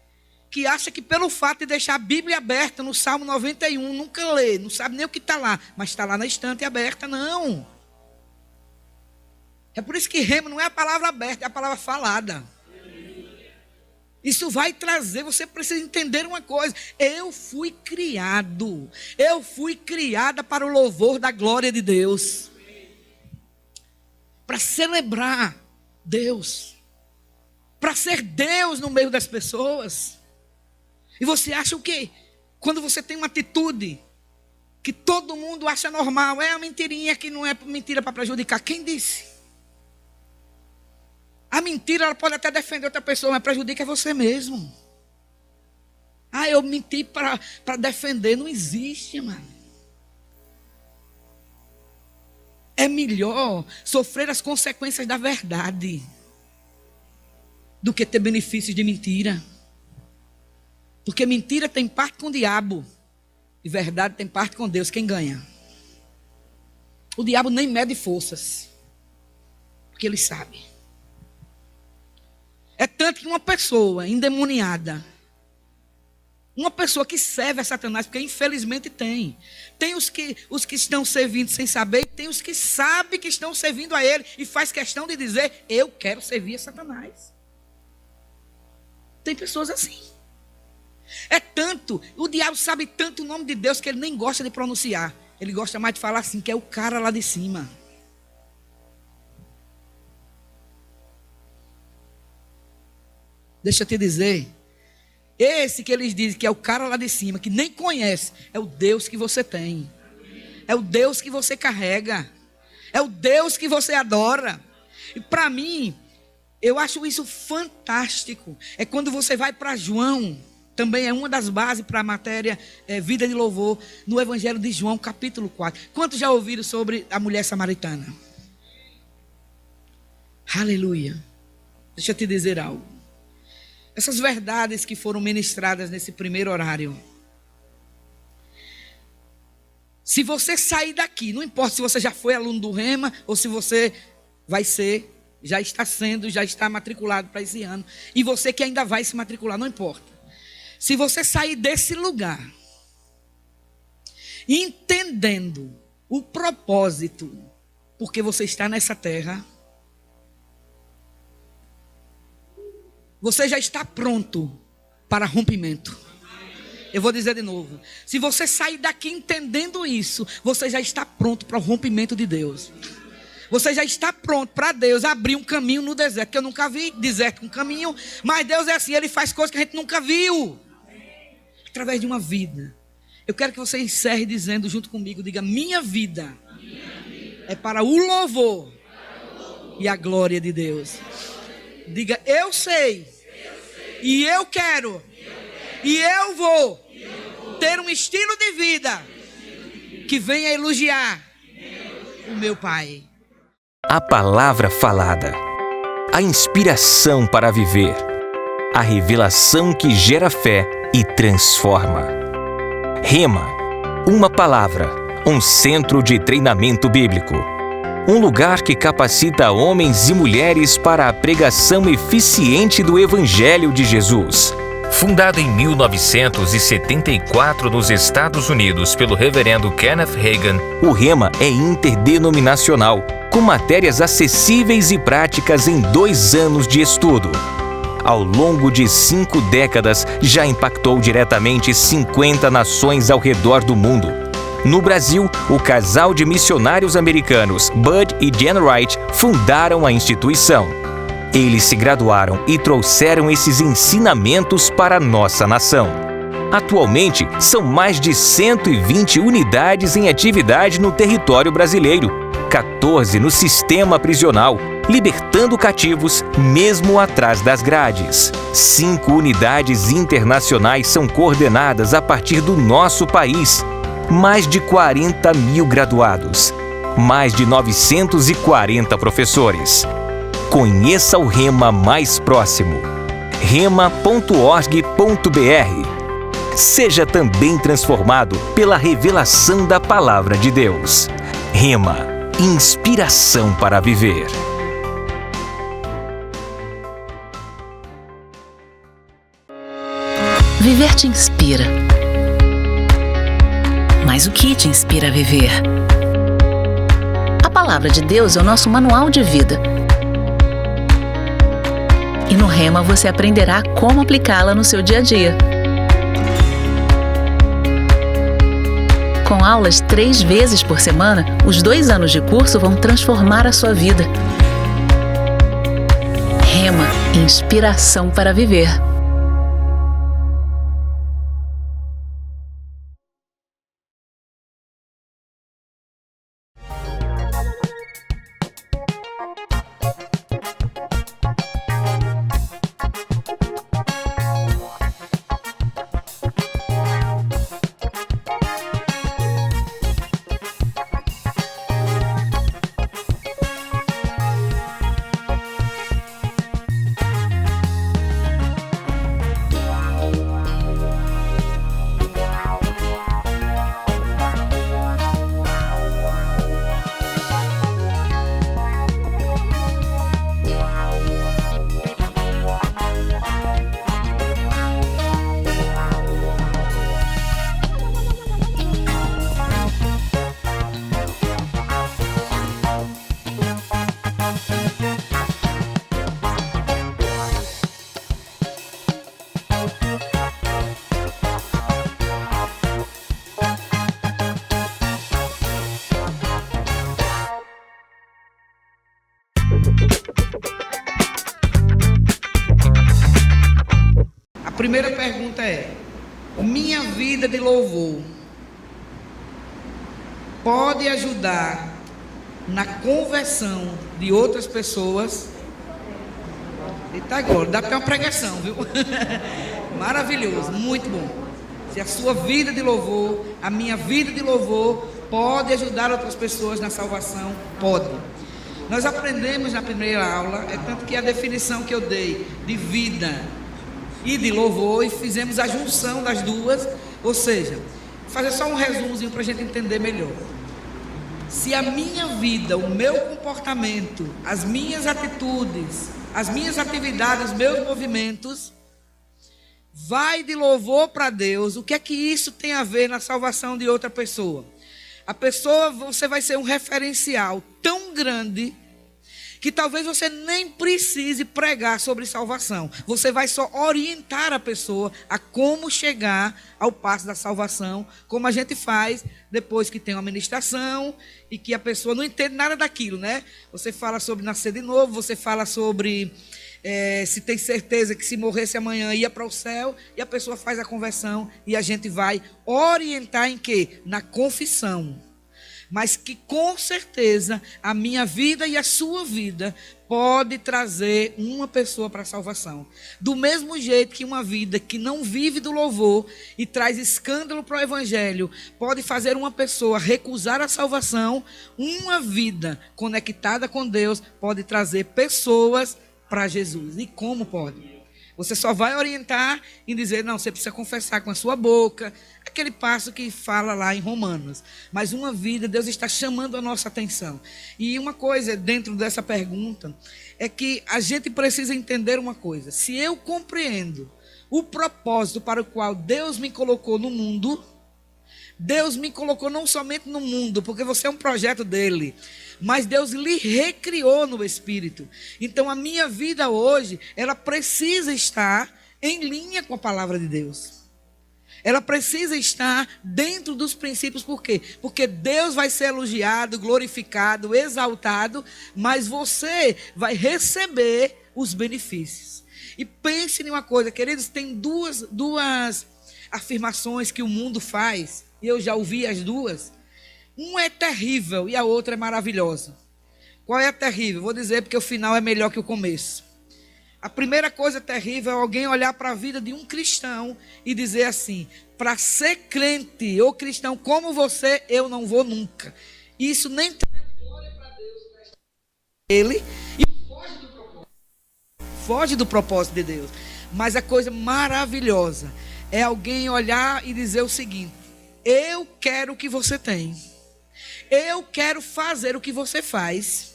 que acha que pelo fato de deixar a Bíblia aberta no Salmo 91, nunca lê, não sabe nem o que está lá, mas está lá na estante aberta, não. É por isso que rema não é a palavra aberta, é a palavra falada. Isso vai trazer, você precisa entender uma coisa. Eu fui criada para o louvor da glória de Deus. Para celebrar Deus. Para ser Deus no meio das pessoas. E você acha o quê? Quando você tem uma atitude que todo mundo acha normal, é uma mentirinha que não é mentira para prejudicar. Quem disse? A mentira, ela pode até defender outra pessoa, mas prejudica você mesmo. Ah, eu menti para defender. Não existe, mano. É melhor sofrer as consequências da verdade do que ter benefícios de mentira. Porque mentira tem parte com o diabo e verdade tem parte com Deus. Quem ganha? O diabo nem mede forças, porque ele sabe. É tanto que uma pessoa endemoniada, uma pessoa que serve a Satanás, porque infelizmente tem os que estão servindo sem saber, e tem os que sabem que estão servindo a ele e faz questão de dizer, eu quero servir a Satanás. Tem pessoas assim. É tanto, o diabo sabe tanto o nome de Deus que ele nem gosta de pronunciar. Ele gosta mais de falar assim, que é o cara lá de cima. Deixa eu te dizer, esse que eles dizem que é o cara lá de cima, que nem conhece, é o Deus que você tem. É o Deus que você carrega. É o Deus que você adora. E para mim, eu acho isso fantástico. É quando você vai para João, também é uma das bases para a matéria Vida de Louvor, no Evangelho de João, capítulo 4. Quantos já ouviram sobre a mulher samaritana? Aleluia. Deixa eu te dizer algo. Essas verdades que foram ministradas nesse primeiro horário. Se você sair daqui, não importa se você já foi aluno do Rema ou se você vai ser, já está sendo, já está matriculado para esse ano. E você que ainda vai se matricular, não importa. Se você sair desse lugar, entendendo o propósito, porque você está nessa terra, você já está pronto para rompimento. Eu vou dizer de novo. Se você sair daqui entendendo isso, você já está pronto para o rompimento de Deus. Você já está pronto para Deus abrir um caminho no deserto. Que eu nunca vi deserto com caminho. Mas Deus é assim, Ele faz coisas que a gente nunca viu. Através de uma vida. Eu quero que você encerre dizendo junto comigo. Diga, minha vida é para o louvor e a glória de Deus. Diga, eu sei. E eu quero. E eu vou ter um estilo de vida que venha elogiar o meu Pai. A palavra falada, a inspiração para viver, a revelação que gera fé e transforma. Rema, uma palavra, um centro de treinamento bíblico. Um lugar que capacita homens e mulheres para a pregação eficiente do Evangelho de Jesus. Fundado em 1974 nos Estados Unidos pelo reverendo Kenneth Hagin, o Rema é interdenominacional, com matérias acessíveis e práticas em 2 anos de estudo. Ao longo de 5 décadas, já impactou diretamente 50 nações ao redor do mundo. No Brasil, o casal de missionários americanos Bud e Jen Wright fundaram a instituição. Eles se graduaram e trouxeram esses ensinamentos para a nossa nação. Atualmente, são mais de 120 unidades em atividade no território brasileiro, 14 no sistema prisional, libertando cativos mesmo atrás das grades. 5 unidades internacionais são coordenadas a partir do nosso país. Mais de 40 mil graduados. Mais de 940 professores. Conheça o Rema mais próximo. rema.org.br. Seja também transformado pela revelação da Palavra de Deus. Rema, inspiração para viver. Viver te inspira. Mas o que te inspira a viver? A Palavra de Deus é o nosso manual de vida. E no Rema você aprenderá como aplicá-la no seu dia a dia. Com aulas 3 vezes por semana, os 2 anos de curso vão transformar a sua vida. Rema, inspiração para viver. primeira pergunta é: minha vida de louvor pode ajudar na conversão de outras pessoas? Eita glória, dá até uma pregação, viu? Maravilhoso, muito bom. Se a sua vida de louvor, a minha vida de louvor pode ajudar outras pessoas na salvação, pode. Nós aprendemos na primeira aula, é tanto que a definição que eu dei de vida e de louvor, e fizemos a junção das duas, ou seja, fazer só um resumozinho para a gente entender melhor. Se a minha vida, o meu comportamento, as minhas atitudes, as minhas atividades, os meus movimentos, vai de louvor para Deus, o que é que isso tem a ver na salvação de outra pessoa? A pessoa, você vai ser um referencial tão grande que talvez você nem precise pregar sobre salvação. Você vai só orientar a pessoa a como chegar ao passo da salvação, como a gente faz depois que tem uma ministração e que a pessoa não entende nada daquilo, né? Você fala sobre nascer de novo, você fala sobre se tem certeza que se morresse amanhã ia para o céu, e a pessoa faz a conversão e a gente vai orientar em quê? Na confissão. Mas que com certeza a minha vida e a sua vida pode trazer uma pessoa para a salvação. Do mesmo jeito que uma vida que não vive do louvor e traz escândalo para o evangelho pode fazer uma pessoa recusar a salvação, uma vida conectada com Deus pode trazer pessoas para Jesus. E como pode? Você só vai orientar e dizer, não, você precisa confessar com a sua boca, aquele passo que fala lá em Romanos. Mas uma vida, Deus está chamando a nossa atenção. E uma coisa dentro dessa pergunta é que a gente precisa entender uma coisa. Se eu compreendo o propósito para o qual Deus me colocou no mundo, Deus me colocou não somente no mundo, porque você é um projeto dele, mas Deus lhe recriou no Espírito. Então a minha vida hoje, ela precisa estar em linha com a palavra de Deus. Ela precisa estar dentro dos princípios. Por quê? Porque Deus vai ser elogiado, glorificado, exaltado, mas você vai receber os benefícios. E pense em uma coisa, queridos, tem duas afirmações que o mundo faz, e eu já ouvi as duas. Uma é terrível e a outra é maravilhosa. Qual é a terrível? Vou dizer porque o final é melhor que o começo. A primeira coisa terrível é alguém olhar para a vida de um cristão e dizer assim: para ser crente ou cristão como você, eu não vou nunca. Isso nem traz glória para Deus, ele, e foge do propósito de Deus. Mas a coisa maravilhosa é alguém olhar e dizer o seguinte: eu quero o que você tem. Eu quero fazer o que você faz.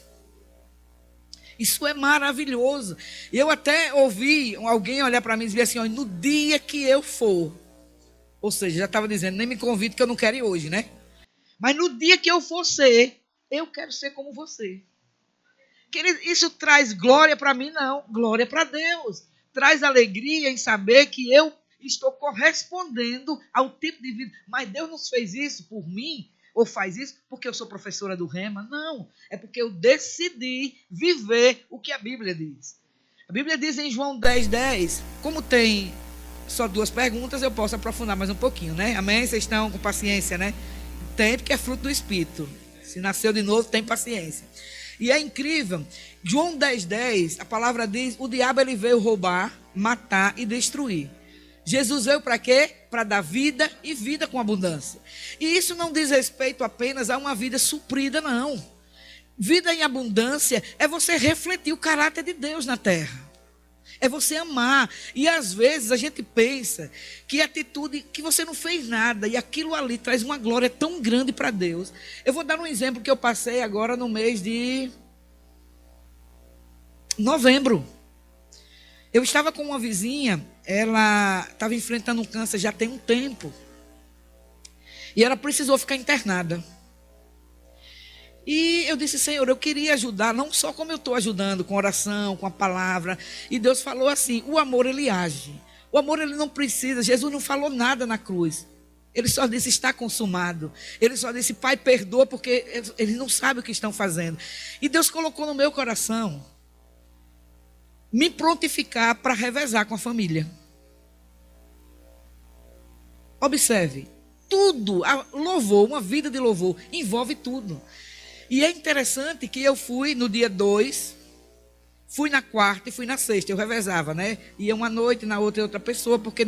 Isso é maravilhoso. Eu até ouvi alguém olhar para mim e dizer assim: ó, no dia que eu for, ou seja, já estava dizendo, nem me convide que eu não quero ir hoje, né? Mas no dia que eu for ser, eu quero ser como você. Querido, isso traz glória para mim? Não, glória para Deus. Traz alegria em saber que eu estou correspondendo ao tipo de vida. Mas Deus não fez isso por mim, ou faz isso porque eu sou professora do Rema. Não, é porque eu decidi viver o que a Bíblia diz. A Bíblia diz em João 10:10, como tem só duas perguntas, eu posso aprofundar mais um pouquinho, né? Amém? Vocês estão com paciência, né? Tem, porque é fruto do Espírito. Se nasceu de novo, tem paciência. E é incrível, João 10:10, a palavra diz, o diabo ele veio roubar, matar e destruir. Jesus veio para quê? Para dar vida e vida com abundância. E isso não diz respeito apenas a uma vida suprida, não. Vida em abundância é você refletir o caráter de Deus na terra. É você amar. E às vezes a gente pensa que a atitude, que você não fez nada, e aquilo ali traz uma glória tão grande para Deus. Eu vou dar um exemplo que eu passei agora no mês de novembro. Eu estava com uma vizinha, ela estava enfrentando um câncer já tem um tempo. E ela precisou ficar internada. E eu disse: Senhor, eu queria ajudar, não só como eu estou ajudando, com oração, com a palavra. E Deus falou assim: o amor ele age. O amor ele não precisa. Jesus não falou nada na cruz. Ele só disse: está consumado. Ele só disse: Pai, perdoa, porque eles não sabem o que estão fazendo. E Deus colocou no meu coração me prontificar para revezar com a família. Observe, tudo, louvor, uma vida de louvor, envolve tudo. E é interessante que eu fui no dia 2, fui na quarta e fui na sexta, eu revezava, né? Ia uma noite, na outra pessoa, porque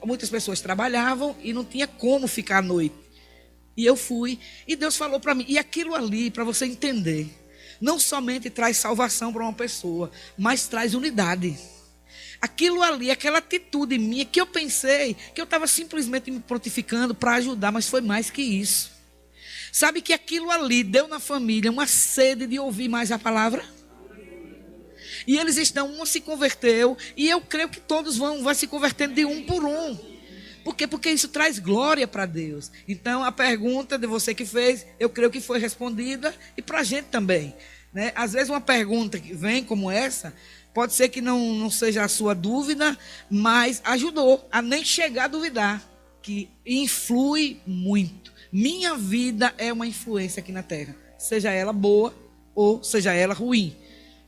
muitas pessoas trabalhavam e não tinha como ficar à noite. E eu fui, e Deus falou para mim, e aquilo ali, para você entender, não somente traz salvação para uma pessoa, mas traz unidade. Aquilo ali, aquela atitude minha, que eu pensei que eu estava simplesmente me prontificando para ajudar, mas foi mais que isso. Sabe que aquilo ali deu na família uma sede de ouvir mais a palavra? E eles estão, um se converteu, e eu creio que todos vão se convertendo de um por um. Por quê? Porque isso traz glória para Deus. Então, a pergunta de você que fez, eu creio que foi respondida, e para a gente também, né? Às vezes uma pergunta que vem como essa, pode ser que não seja a sua dúvida, mas ajudou a nem chegar a duvidar, que influi muito. Minha vida é uma influência aqui na terra, seja ela boa ou seja ela ruim.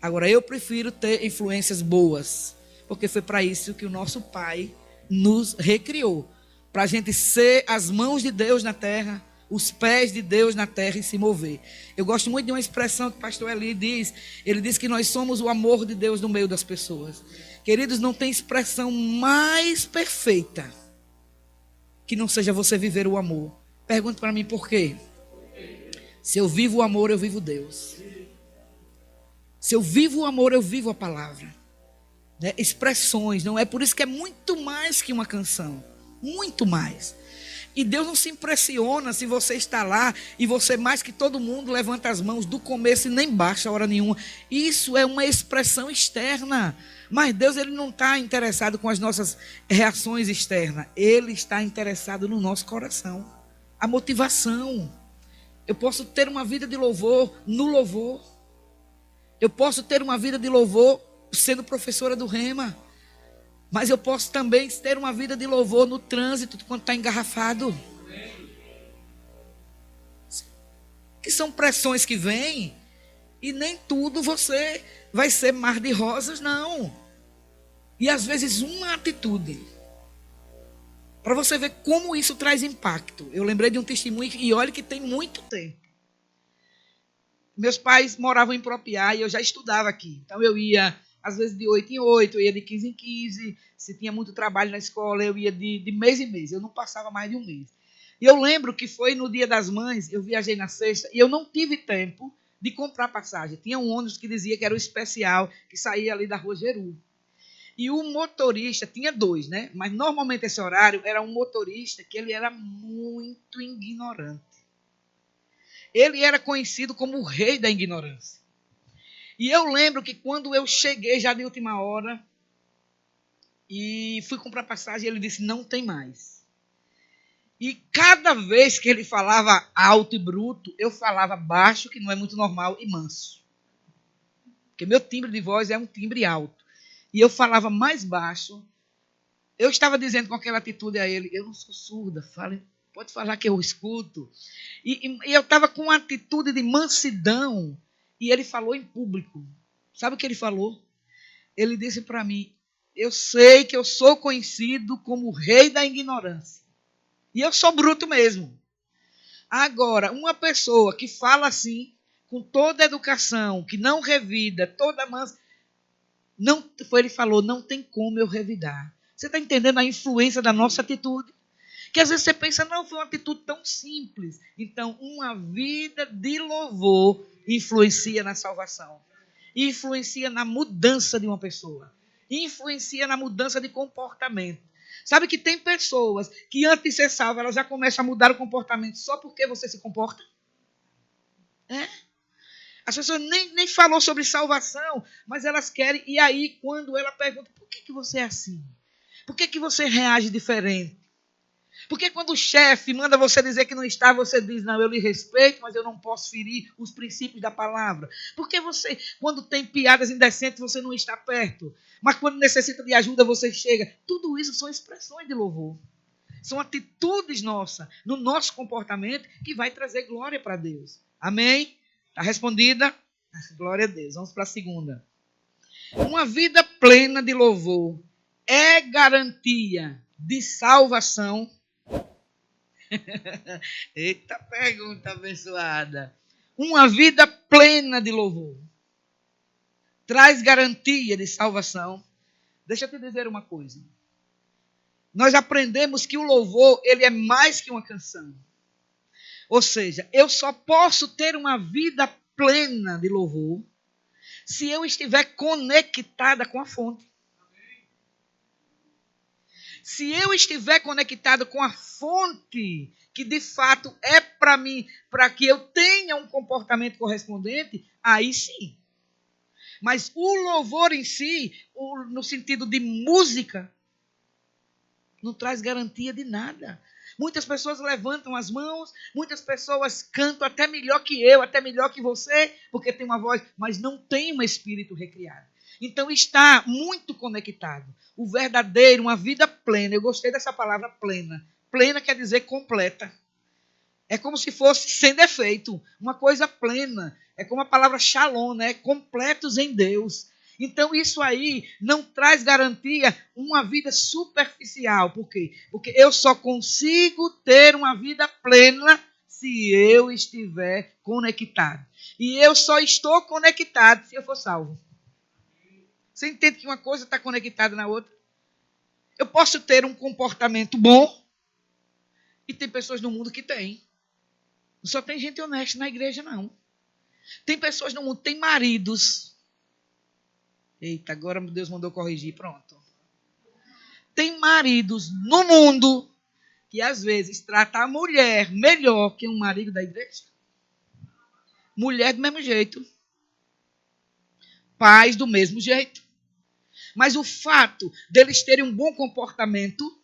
Agora, eu prefiro ter influências boas, porque foi para isso que o nosso Pai nos recriou, para a gente ser as mãos de Deus na terra, os pés de Deus na terra e se mover. Eu gosto muito de uma expressão que o pastor Eli diz. Ele diz que nós somos o amor de Deus no meio das pessoas. Queridos, não tem expressão mais perfeita que não seja você viver o amor. Pergunte para mim por quê. Se eu vivo o amor, eu vivo Deus. Se eu vivo o amor, eu vivo a palavra. Né? Expressões, não é? Por isso que é muito mais que uma canção. Muito mais. E Deus não se impressiona se você está lá e você, mais que todo mundo, levanta as mãos do começo e nem baixa a hora nenhuma. Isso é uma expressão externa. Mas Deus, Ele não está interessado com as nossas reações externas. Ele está interessado no nosso coração. A motivação. Eu posso ter uma vida de louvor no louvor. Eu posso ter uma vida de louvor sendo professora do Rema. Mas eu posso também ter uma vida de louvor no trânsito quando está engarrafado. Que são pressões que vêm e nem tudo você vai ser mar de rosas, não. E às vezes uma atitude, para você ver como isso traz impacto. Eu lembrei de um testemunho, e olha que tem muito tempo. Meus pais moravam em Propiá e eu já estudava aqui. Então eu ia, às vezes, de 8 em 8, eu ia de 15 em 15. Se tinha muito trabalho na escola, eu ia de mês em mês. Eu não passava mais de um mês. E eu lembro que foi no Dia das Mães, eu viajei na sexta, e eu não tive tempo de comprar passagem. Tinha um ônibus que dizia que era o especial, que saía ali da Rua Jeru. E o motorista, tinha dois, né? Mas normalmente esse horário era um motorista que ele era muito ignorante. Ele era conhecido como o rei da ignorância. E eu lembro que quando eu cheguei já de última hora e fui comprar passagem, ele disse, não tem mais. E cada vez que ele falava alto e bruto, eu falava baixo, que não é muito normal, e manso. Porque meu timbre de voz é um timbre alto. E eu falava mais baixo. Eu estava dizendo com aquela atitude a ele, eu não sou surda, pode falar que eu escuto. E eu estava com uma atitude de mansidão. E ele falou em público. Sabe o que ele falou? Ele disse para mim, eu sei que eu sou conhecido como o rei da ignorância. E eu sou bruto mesmo. Agora, uma pessoa que fala assim, com toda a educação, que não revida, toda mansa, ele falou, não tem como eu revidar. Você está entendendo a influência da nossa atitude? Que às vezes você pensa, não, foi uma atitude tão simples. Então, uma vida de louvor influencia na salvação. Influencia na mudança de uma pessoa. Influencia na mudança de comportamento. Sabe que tem pessoas que antes de ser salva, elas já começam a mudar o comportamento só porque você se comporta? É? As pessoas nem falou sobre salvação, mas elas querem. E aí, quando ela pergunta, por que você é assim? Por que você reage diferente? Porque quando o chefe manda você dizer que não está, você diz, não, eu lhe respeito, mas eu não posso ferir os princípios da palavra. Porque você, quando tem piadas indecentes, você não está perto. Mas quando necessita de ajuda, você chega. Tudo isso são expressões de louvor. São atitudes nossas, no nosso comportamento, que vai trazer glória para Deus. Amém? Está respondida? Glória a Deus. Vamos para a segunda. Uma vida plena de louvor é garantia de salvação. Eita pergunta abençoada. Uma vida plena de louvor traz garantia de salvação. Deixa eu te dizer uma coisa. Nós aprendemos que o louvor, ele é mais que uma canção. Ou seja, eu só posso ter uma vida plena de louvor se eu estiver conectada com a fonte. Se eu estiver conectado com a fonte, que de fato é para mim, para que eu tenha um comportamento correspondente, aí sim. Mas o louvor em si, no sentido de música, não traz garantia de nada. Muitas pessoas levantam as mãos, muitas pessoas cantam até melhor que eu, até melhor que você, porque tem uma voz, mas não tem um espírito recriado. Então está muito conectado. O verdadeiro, uma vida plena. Eu gostei dessa palavra plena. Plena quer dizer completa. É como se fosse sem defeito, uma coisa plena. É como a palavra shalom, né? Completos em Deus. Então isso aí não traz garantia uma vida superficial. Por quê? Porque eu só consigo ter uma vida plena se eu estiver conectado. E eu só estou conectado se eu for salvo. Você entende que uma coisa está conectada na outra? Eu posso ter um comportamento bom e tem pessoas no mundo que têm. Não só tem gente honesta na igreja, não. Tem pessoas no mundo, tem maridos. Eita, agora Deus mandou corrigir, pronto. Tem maridos no mundo que às vezes trata a mulher melhor que um marido da igreja. Mulher do mesmo jeito. Pais do mesmo jeito. Mas o fato deles terem um bom comportamento,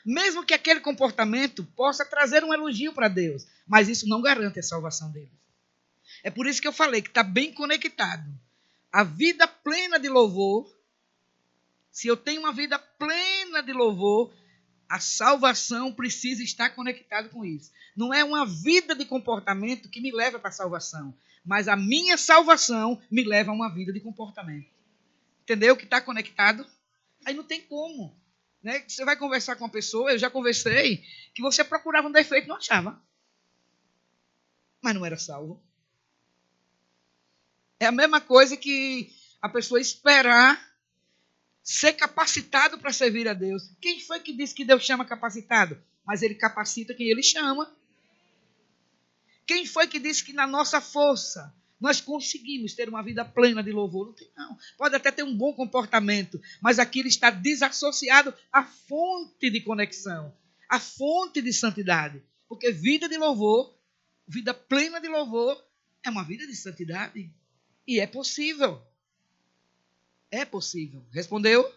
mesmo que aquele comportamento possa trazer um elogio para Deus, mas isso não garante a salvação deles. É por isso que eu falei que está bem conectado. A vida plena de louvor, se eu tenho uma vida plena de louvor, a salvação precisa estar conectada com isso. Não é uma vida de comportamento que me leva para a salvação, mas a minha salvação me leva a uma vida de comportamento. Entendeu? Que está conectado. Aí não tem como. Né? Você vai conversar com uma pessoa, eu já conversei, que você procurava um defeito e não achava. Mas não era salvo. É a mesma coisa que a pessoa esperar ser capacitado para servir a Deus. Quem foi que disse que Deus chama capacitado? Mas ele capacita quem ele chama. Quem foi que disse que na nossa força nós conseguimos ter uma vida plena de louvor? Não tem, não. Pode até ter um bom comportamento, mas aquilo está desassociado à fonte de conexão, à fonte de santidade. Porque vida de louvor, vida plena de louvor, é uma vida de santidade. E é possível. É possível. Respondeu?